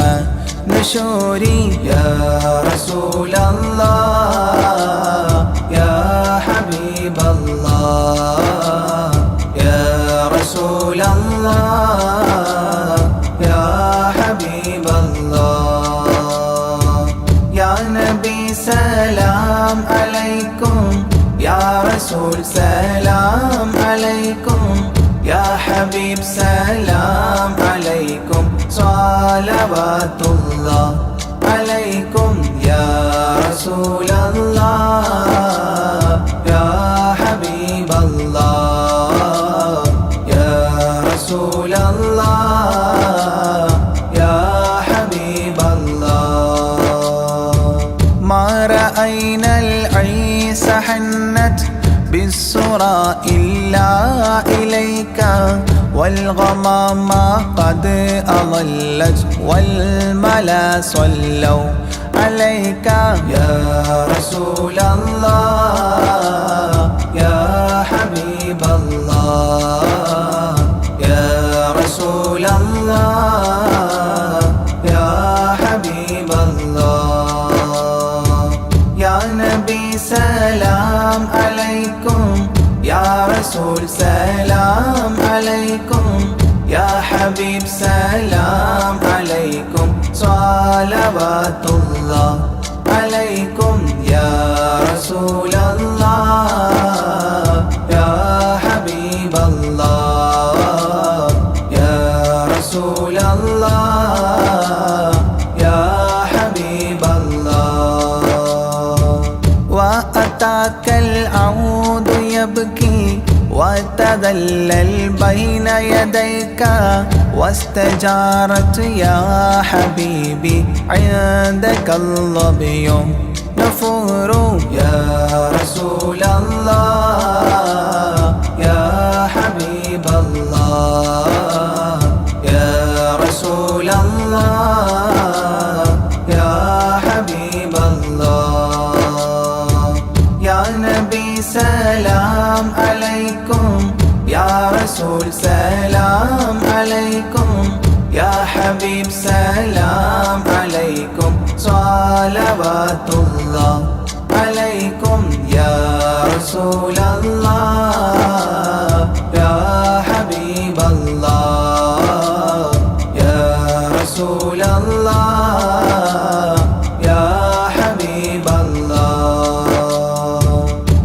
نشوري يا رسول الله يا حبيب الله يا رسول الله يا حبيب الله يا نبي سلام عليكم يا رسول سلام عليكم يا حبيب سلام عليكم صلوات الله عليكم يا رسول الله يا حبيب الله يا رسول الله يا حبيب الله ما رأينا العيس حنت بالسرى إلا إليك والغمام قد أظلت والملا صلوا عليك يا رسول الله يا حبيب الله يا رسول الله يا حبيب الله يا نبي سلام عليكم يا رسول سلام عليكم يا حبيب سلام عليكم صلوات الله عليكم يا رسول الله يا حبيب الله يا رسول وتذلل بين يديك واستجارت يا حبيبي عندك الظبي نفور يا رسول الله يا حبيب الله يا رسول الله يا حبيب الله يا نبي سلام عليكم يا رسول سلام عليكم يا حبيب سلام عليكم صلوات الله عليكم يا رسول الله يا حبيب الله يا رسول الله يا حبيب الله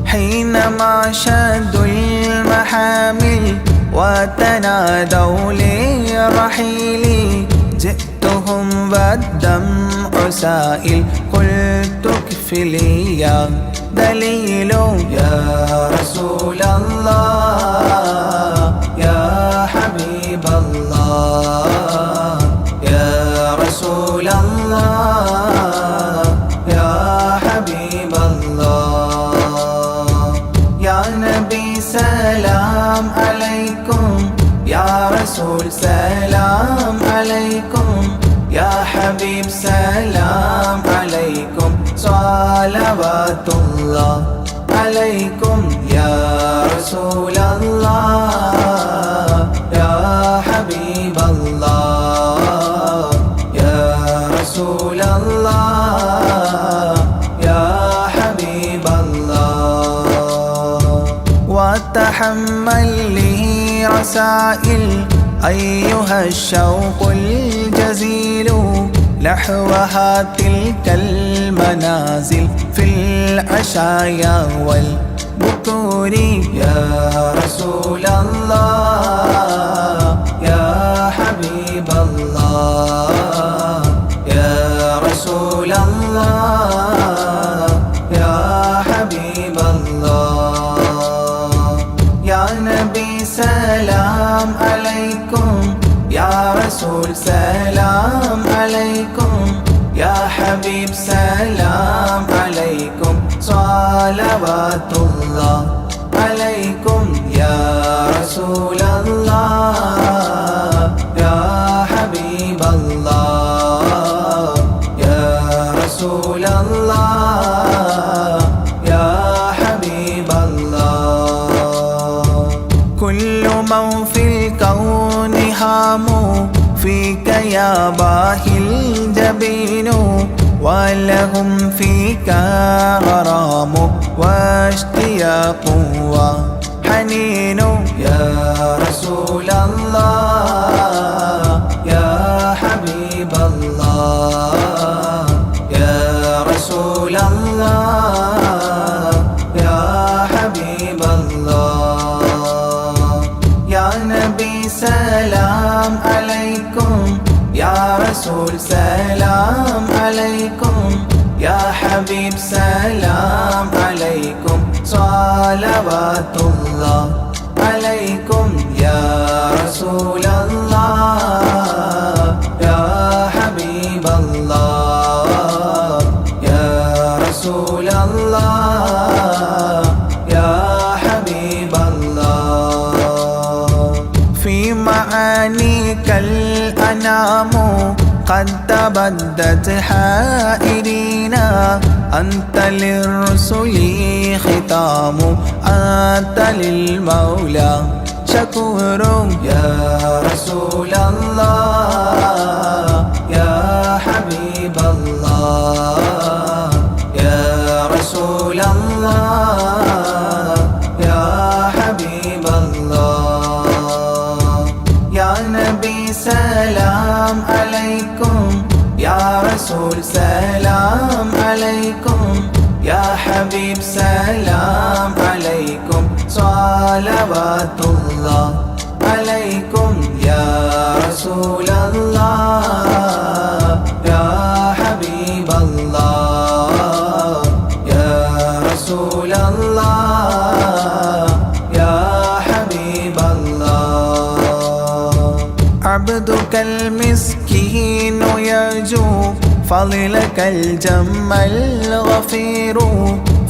حينما شدوا المحامل وتنادوا لرحيلي جئتهم والدمع سائل قلت اكفلي يا دليل يا رسول الله يا حبيب الله يا رسول الله يا حبيب الله يا نبي سلام عليكم يا رسول سلام عليكم يا حبيب سلام عليكم صلوات الله عليكم يا رسول الله يا حبيب الله يا رسول الله يا حبيب الله وتحمل لي رسائل أيها الشوق الجزيل نحوها تلك المنازل في العشايا والبكور يا رسول الله يا حبيب الله يا رسول الله يا حبيب الله يا نبي سلام عليكم يا رسول سلام عليكم يا حبيب سلام عليكم صلوات الله عليكم يا رسول الله يا حبيب الله يا رسول الله يا حبيب الله كل من في الكون هام فيك يا باهي الجبين ولهم فيك غرام واشتياق وحنين يا رسول الله يا حبيب الله يا رسول الله يا حبيب الله يا نبي سلام عليكم يا رسول سلام عليكم يا حبيب سلام عليكم صلوات الله عليكم يا رسول الله يا حبيب الله يا رسول الله يا حبيب الله في معانيك الأنام قد تبدت حائرين أنت للرسل ختام أنت للمولى شكور يا رسول الله يا حبيب الله يا رسول الله يا حبيب الله يا نبي سلام عليكم يا رسول سلام عليكم يا حبيب سلام عليكم صلوات الله عليكم يا رسول الله يا حبيب الله يا رسول الله يا المسكين يرجو فضلك الجم الغفير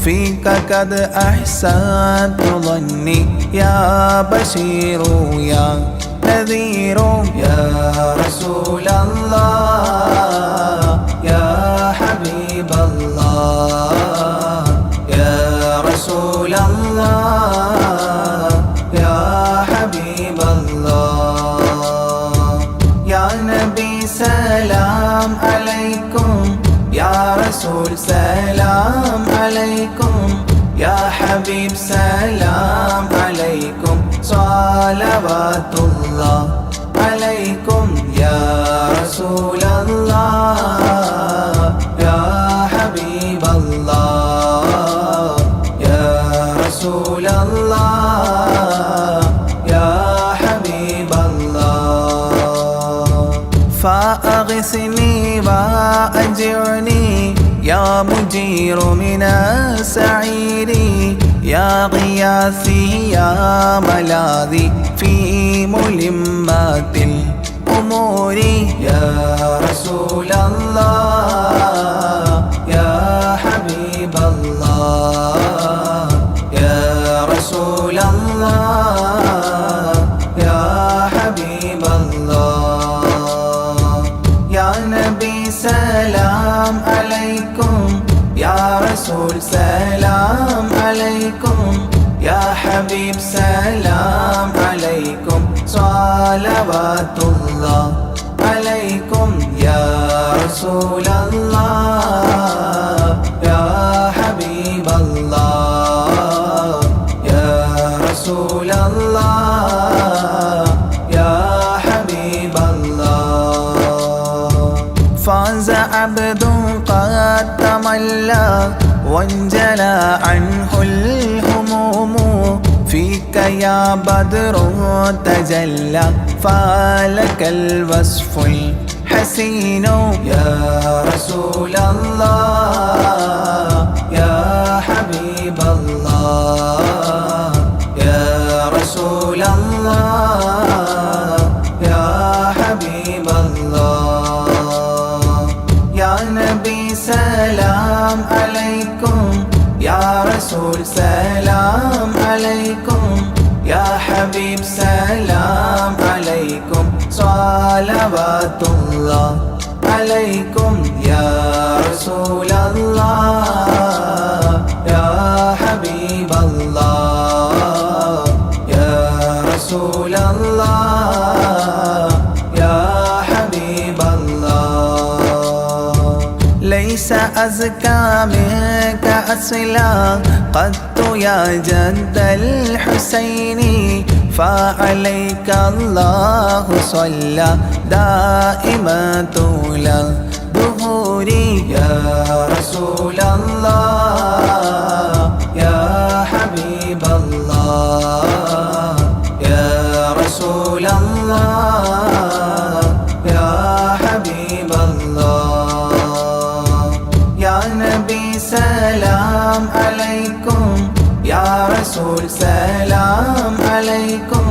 فيك قد أحسنت ظني يا بشير يا نذير يا رسول الله يا حبيب الله يا رسول الله يا حبيب الله يا نبي سلام عليكم يا رسول سلام عليكم يا حبيب سلام عليكم صلوات الله عليكم يا رسول الله يا حبيب الله يا رسول الله يا حبيب الله فأغثني وأجرني يا مجير من السعير يا غياثي يا ملاذي في ملمات الأمور يا رسول الله يا حبيب الله يا رسول الله يا حبيب الله يا نبي سلام عليكم يا رسول سلام عليكم يا حبيب سلام عليكم صلوات الله عليكم يا رسول الله يا حبيب الله يا رسول الله يا حبيب الله فاز عبد قد تملى وانجلى عنه الهموم فيك يا بدر تجلى فلك الوصف الحسين يا رسول الله يا حبيب الله يا رسول الله يا حبيب الله يا نبي سلام عليكم يا رسول سلام عليكم يا حبيب سلام عليكم صلوات الله عليكم يا رسول الله يا حبيب الله يا رسول الله يا حبيب الله ليس أزكى منك أصلا قدت يا جد الحسين فعليك الله صلى دائما طول الدهور يا رسول الله يا حبيب الله يا رسول الله يا حبيب الله يا نبي سلام عليكم يا رسول سلام عليكم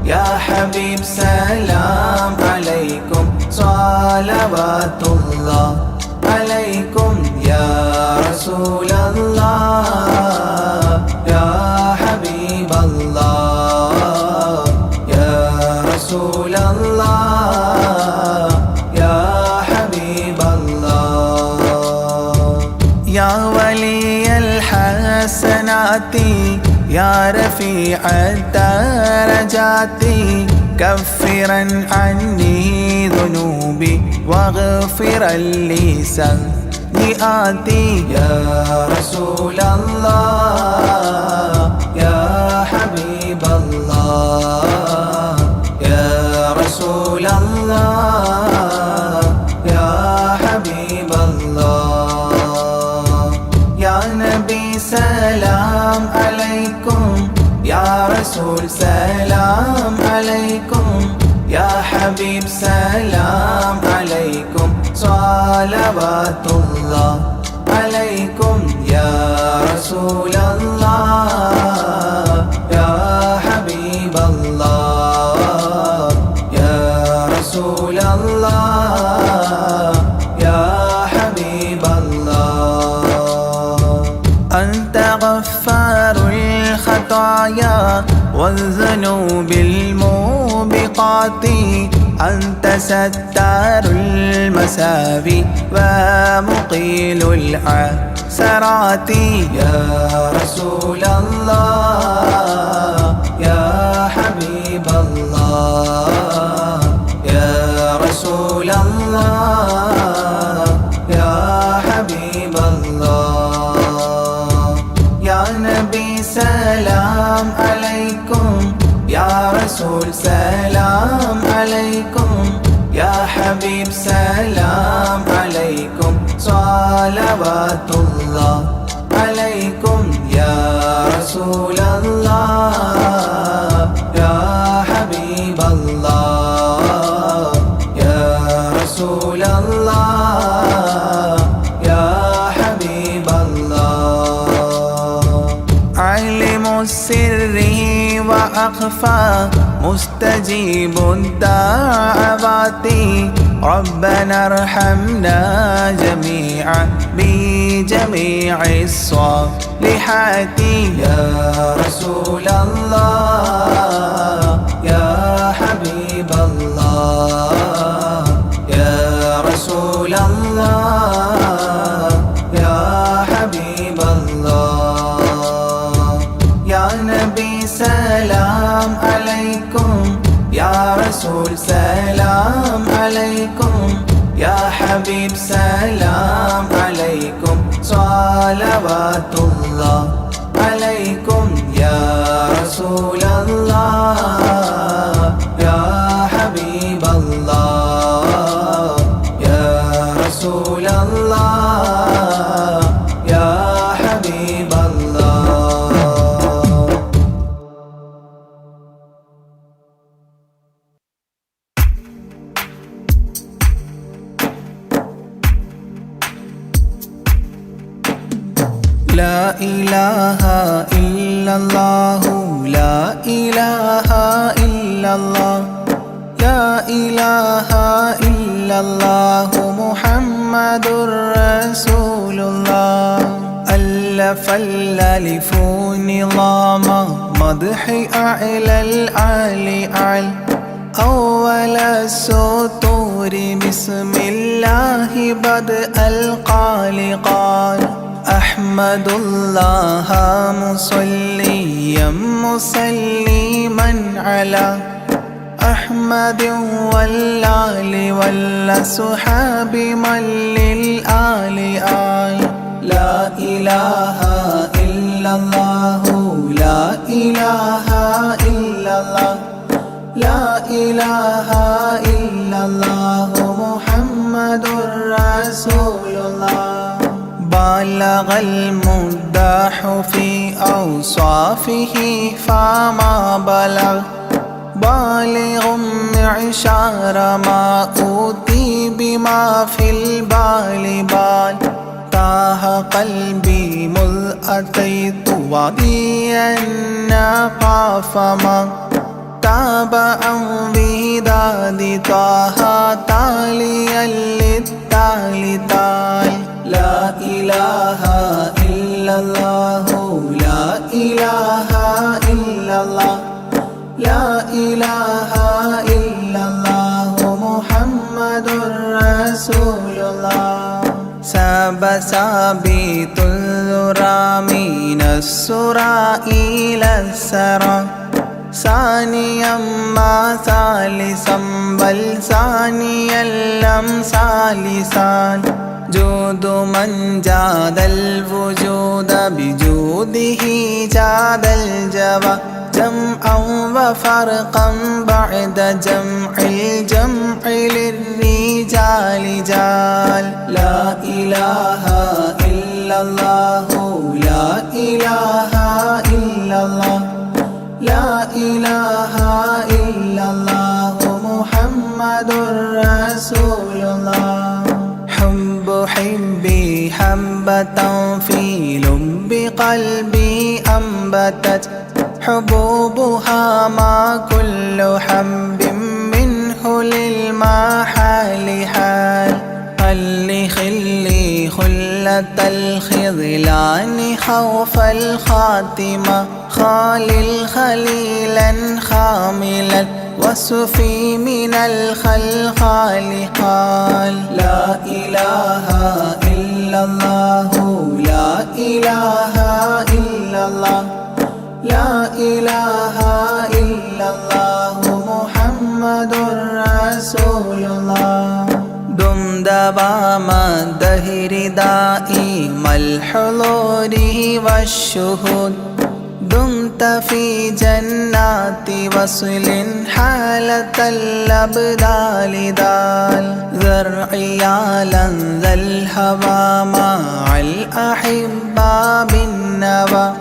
يا حبيب سلام عليكم صلوات الله عليكم يا رسول الله يا حبيب الله يا رسول الله يا حبيب الله يا ولي الحسنات يا رفيع الدرجات كفرا عني ذنوبي واغفرا لي سيئاتي يا رسول الله يا حبيب الله يا رسول الله يا حبيب الله يا نبي سلام عليكم يا رسول سلام عليكم يا حبيب سلام عليكم صلوات الله عليكم يا رسول الله يا حبيب الله يا رسول والذنوب الموبقات أنت ستار المساوي ومقيل العثرات يا رسول الله يا حبيب الله يا رسول الله يا حبيب الله يا نبي سلام عليكم يا رسول سلام عليكم يا حبيب سلام عليكم صلوات الله عليكم يا رسول الله يا حبيب الله يا رسول الله يا حبيب الله علم السر وأخفى مستجيب الدعوات ربنا ارحمنا جميعا بجميع الصالحات يا رسول الله يا حبيب الله يا رسول الله يا حبيب الله يا نبي سلام عليكم يا رسول سلام عليكم يا حبيب سلام عليكم صلوات الله عليكم يا رسول الله يا حبيب الله يا رسول الله يا حبيب الله لا إله إلا الله لا إله إلا الله لا إله إلا الله محمد رسول الله ألف الألف نظام مدح أعلى الأعلى أعلى أول السطور بسم الله بدء القال قال أحمد الله مصليا مسلما على أحمد والآل والصحاب من للآل آل لا إله إلا الله لا إله إلا الله لا إله إلا الله محمد رسول الله بلغ المداح في أوصافه فما بلغ بالغ معشار ما أوتي بما في البال بال تاه قلبي مذ أتيت واديا قاف ما تابعا بهداد طه تاليا للتالي تال لا إله إلا الله لا إله إلا الله لا إله إلا الله محمد رسول الله ساب سابيت الذرى من السرى إلى السرى ثانيا ما ثالثا بل ثانيا لم ثالثان جود من جاد الوجود بجوده جاد الجوى جمعا وفرقا بعد جمع الجمع للرجال جال لا إله إلا الله لا إله إلا الله لا إله إلا الله محمد رسول الله حب حبي حبة في لب قلبي أنبتت حبوبها ما كل حب منه للمحال حال خلي خلة الخذلان خوف الخاتمة خالل خليلا خامل الوصف من الخلقال قال لا إله إلا الله لا إله إلا الله لا إله إلا الله محمد رسول الله دم دوام الدهر دائم الحضور والشهود دمت في جنات وصل حالة الأبدال دال ذرعيالا ذا الهوى مع الأحبة بالنوى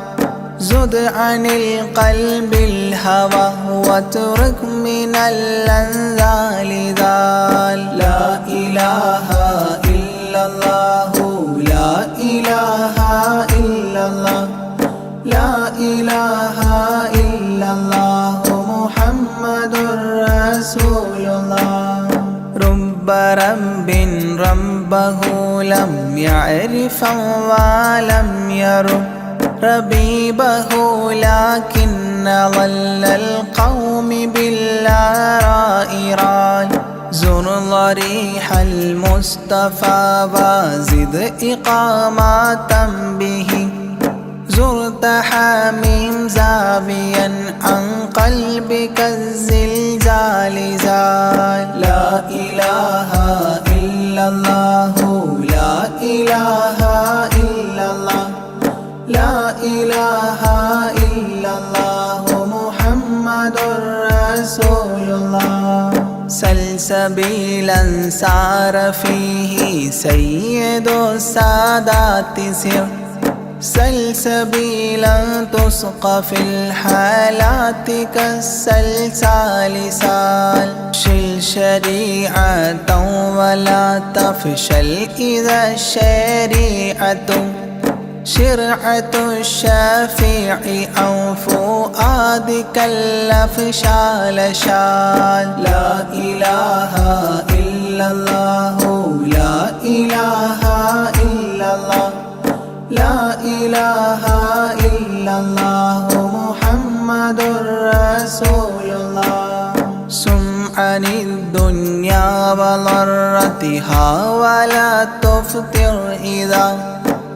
زد عن القلب الهوى واترك من الأنذال ذال لا إله إلا الله لا إله إلا الله لا إله إلا الله محمد رسول الله رب رب ربه لم يعرف ولم يرب ربيبه لكن ظل القوم بالآراء رال زر ضريح المصطفى وزد إقامة به زرت حميم زاويا عن قلبك الزلزال زال لا إله إلا الله لا إله إلا الله لا إله إلا الله محمد رسول الله سلسبيلا سار فيه سيد السادات سر سلسبيلا تسقى في الحالات كالسلسال سال شل شريعة ولا تفشل إذا الشريعة شرعة الشافع أو فؤادك الأفشال شال لا إله إلا الله لا إله إلا الله لا إله إلا الله محمد رسول الله سم عن الدنيا وضرتها ولا تفطر إذا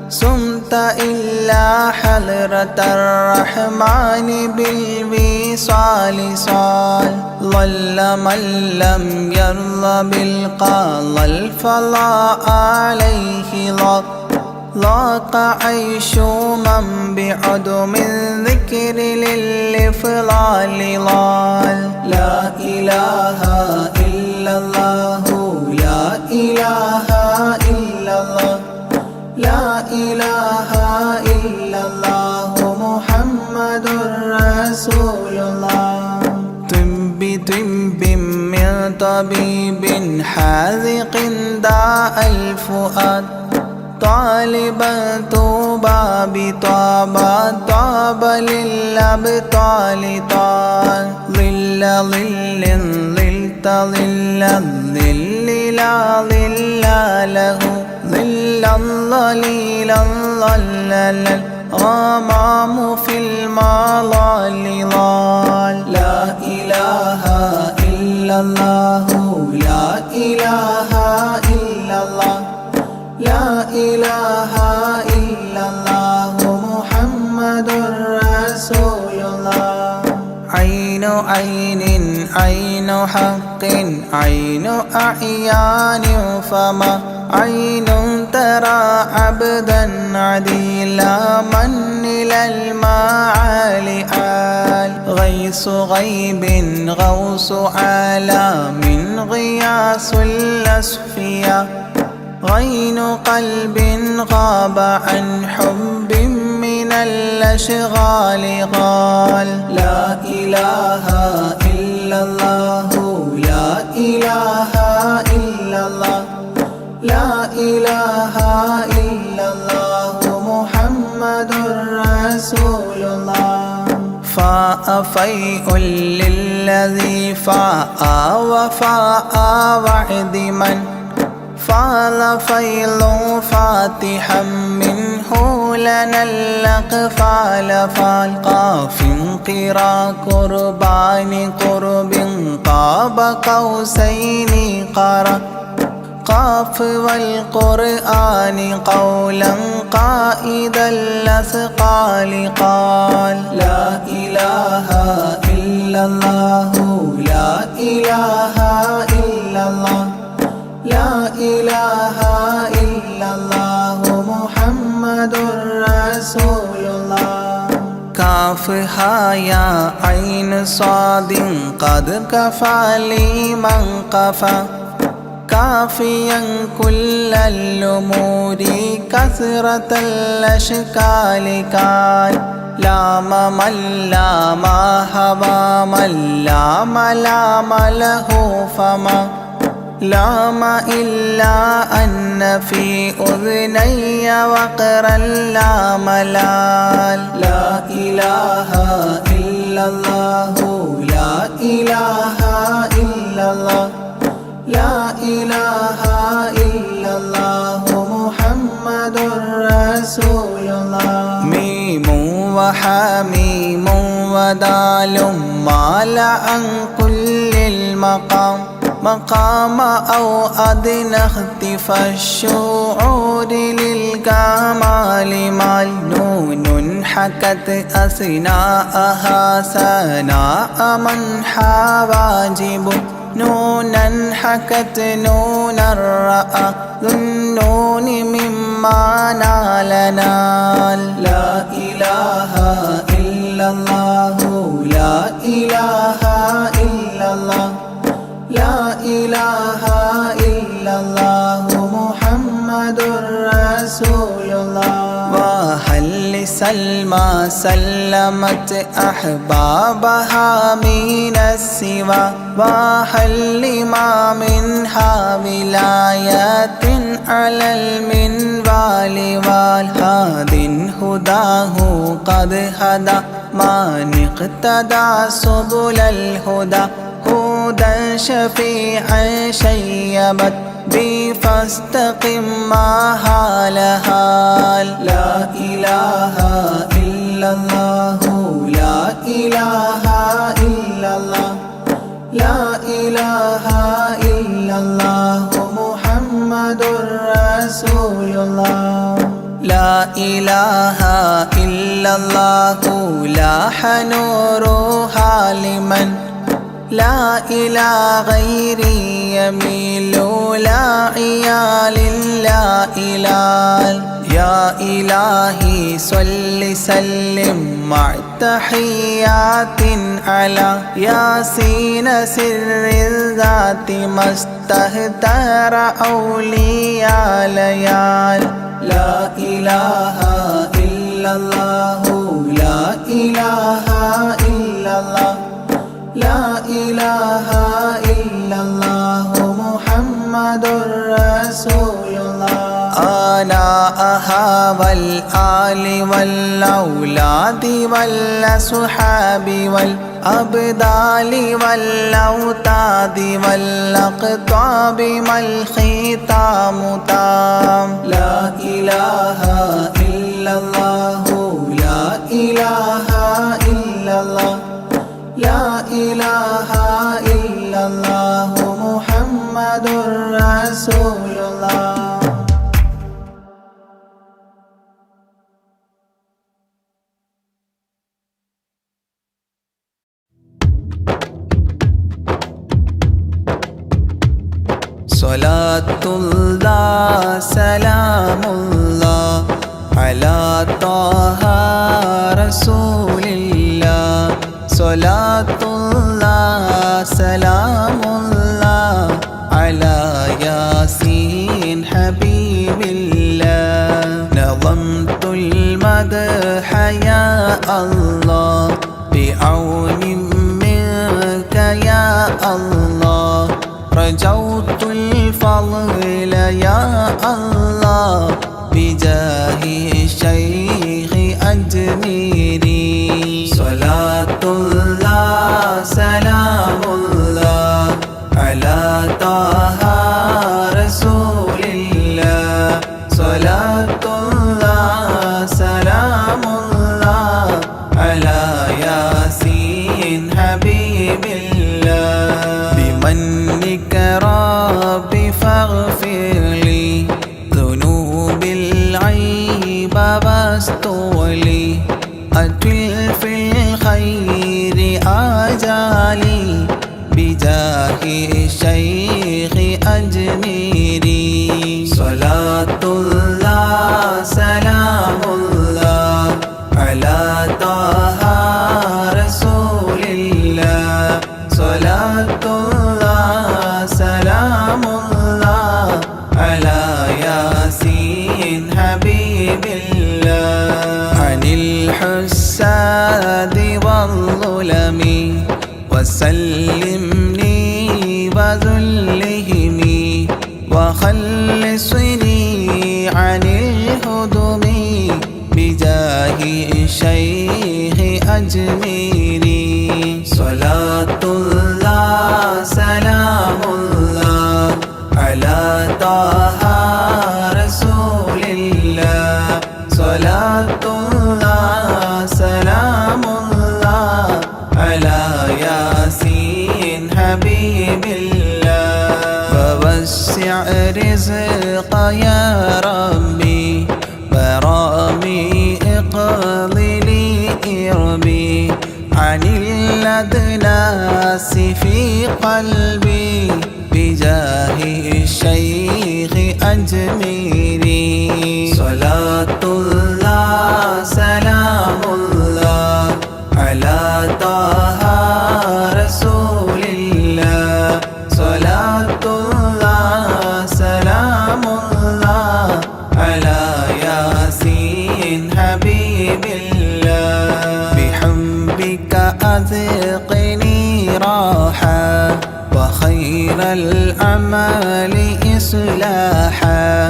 سمت إلا حضرة الرحمن بالوصال صال ظل من لم يرضى بالقضاء الفضاء عليه ضاق عيش من بعدم الذكر للإفضال ضال لا إله إلا الله لا إله إلا الله لا إله إلا الله محمد رسول الله طب من طبيب حاذق داء الفؤاد طالبا طوبى بطابا طاب للأبطال طال ظل ظل ظلت ظل الظل لا ظل له ظل الظليل الظلل الغمام في المظال ضال لا إله إلا الله لا إله إلا الله لا إله إلا الله محمد رسول الله عين عين عين حق عين أعيان فما عين ترى عبدا عديلا من إلى المعالي آل غيث غيب غوص عالم غياس الأصفياء غين قلب غاب عن حب من الأشغال قال لا إله إلا الله لا إله إلا الله لا إله إلا الله محمد رسول الله فاء فيء للذي فاء وفاء وعد من فعل فيل فاتحا من منه لنا الأقفال فالقاف قرا قربان قرب قاب قوسين قرأ قاف والقرآن قولا قائد الأثقال قال لا إله إلا الله لا إله إلا الله لا إله إلا الله محمد رسول الله كاف يا عين صاد قد كفى لمن قفى كافيا كل الأمور كثرة الأشكال كان لام من لام هوى من لام لام له فما لام إلا أن في أذني وقرا لا ملال لا إله إلا الله لا إله إلا الله لا إله إلا الله محمد رسول الله ميم وحميم ودال مال عن كل المقام مقام أو أدنى اختفى الشعور للكمال مال نون حكت أثناءها سناء من حواجب نونا حكت نونا رأى ذو النون مما نال نال لا إله إلا الله لا إله إلا الله لا إله إلا الله محمد رسول الله وهل سلمى سلمت أحبابها من السوى وهل لما منها ولايات على المنوال والهاد هداه قد هدى من اقتدى سبل الهدى هدى شفيعا شيبت بي فاستقم ما هالها لا إله إلا الله لا إله إلا الله لا إله إلا الله محمد رسول الله لا إله إلا الله لاح نورها لمن لا إلى غيري يميل لا عيال لا إلال يا إلهي صل سلم مع تحيات على ياسين سر الذات ما استهتر أولياء ليال لا إله إلا الله لا إله إلا الله لا إله إلا الله محمد رسول الله آناءها والآل والأولاد والأصحاب والأبدال والأوتاد والأقطاب ما الختام تام لا إله إلا الله لا إله إلا الله لا إله إلا الله محمد رسول الله صلاة الله سلام الله على طه رسول الله صلاة الله سلام الله على ياسين حبيب الله نظمت المدح يا الله بعون منك يا الله رجوت الفضل يا الله بجاه الشيخ أجميري صلاة الله سلام الله على طه رسول الله صلاة الله الله بمنك ربي فاغفر لي ذنوب العيب واستولي أتل في الخير آجالي بجاه الشيخ أجميري صلاة الله سلام الله على طه رسول الله صلاة الله سلام الله على ياسين حبيب الله عن الحساد والظلم وسلمني وذلهم وخلصني عن الهدم بجاه الشيخ أجميري صلاة الله سلام الله على طه رسول الله صلاة الله سلام الله على ياسين حبيب الله فوسع رزق يا ربي برامي اقضي إربي عن الأدناس في قلبي بجاه الشيخ أجميري صلاة الله سلام الله على طه رسول الله صلاة الله سلام الله على ياسين حبيب الله بحبك أذقني راحة وخير الأعمال إصلاحا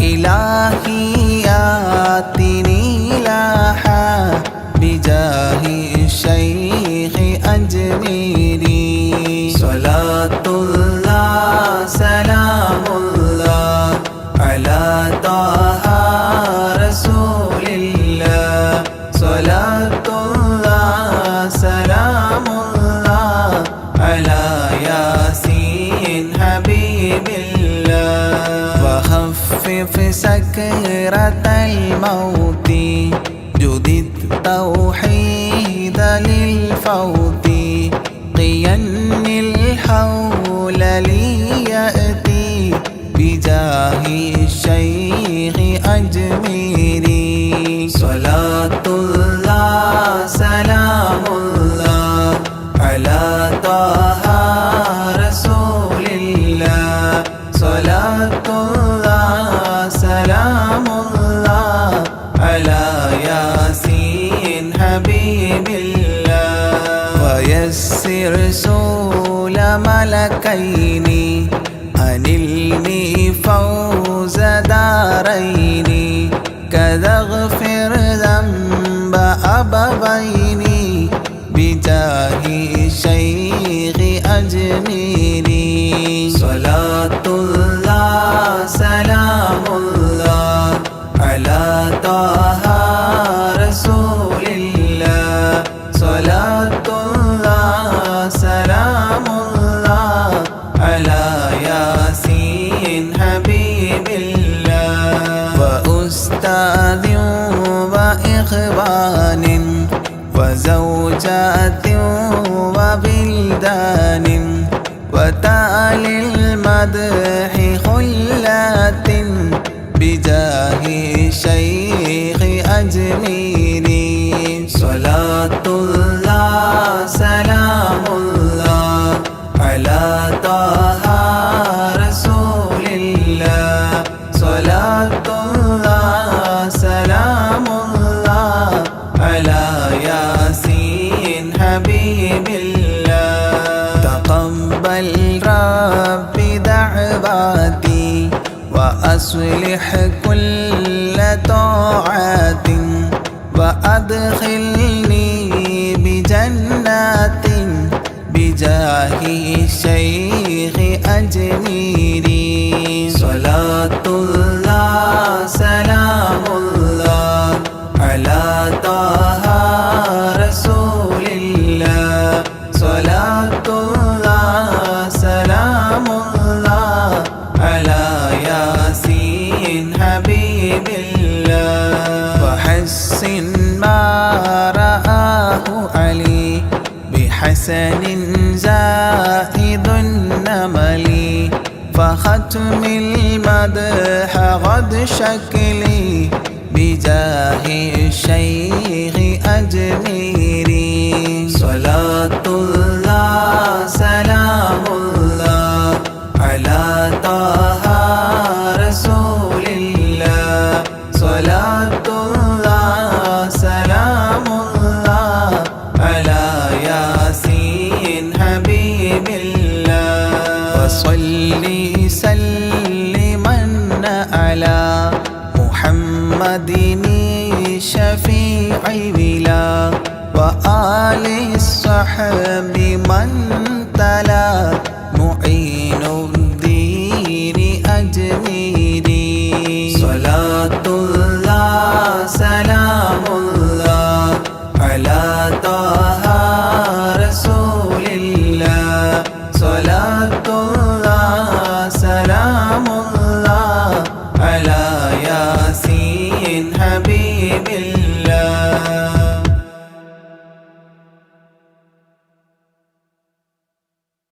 إلهي آتني لاحا بجاه الشيخ أجميري صلاة الله سلام الله على طه رسول الله صلاة الله سلام الله على ياسين حبيب الله وخفف سكرة الموت جدد توحيد للفوت قين الحول ليأتي بجاه الشيخ أجميري صلاة الله سلام الله على طه رسول الله صلاة الله سلام الله على ياسين حبيب الله ويسر سول ملكين أنلني فوز دارين كذا اغفر ذنب أبوين بجاه الشيخ أجميري صلاة الله سلام الله على طه رسول الله صلاة الله سلام الله على ياسين حبيب الله وأستاذ وإخوان وزوجات وبلدان وتالي المدح خلات بجاه الشيخ أجميري صلاة الله سلام الله على طه رسول الله صلاة الله سلام الله على ياسين حبيب الله تقبل ربي دعواتي وأصلح كل طاعات وأدخلني بجنات بجاه الشيخ أجميري صلاة الله سلام الله على طه رسول الله صلاة صلاة الله سلام الله على ياسين حبيب الله وحسن ما رآه علي بحسن زائد النمل فختم المدح غد شكلي بجاه الشيخ أجميري صلاة الله سلام الله على طه رسول الله صلاة الله سلام الله على ياسين حبيب الله وصلي سلما على محمد شفيع بلا وآل الصحب من تلا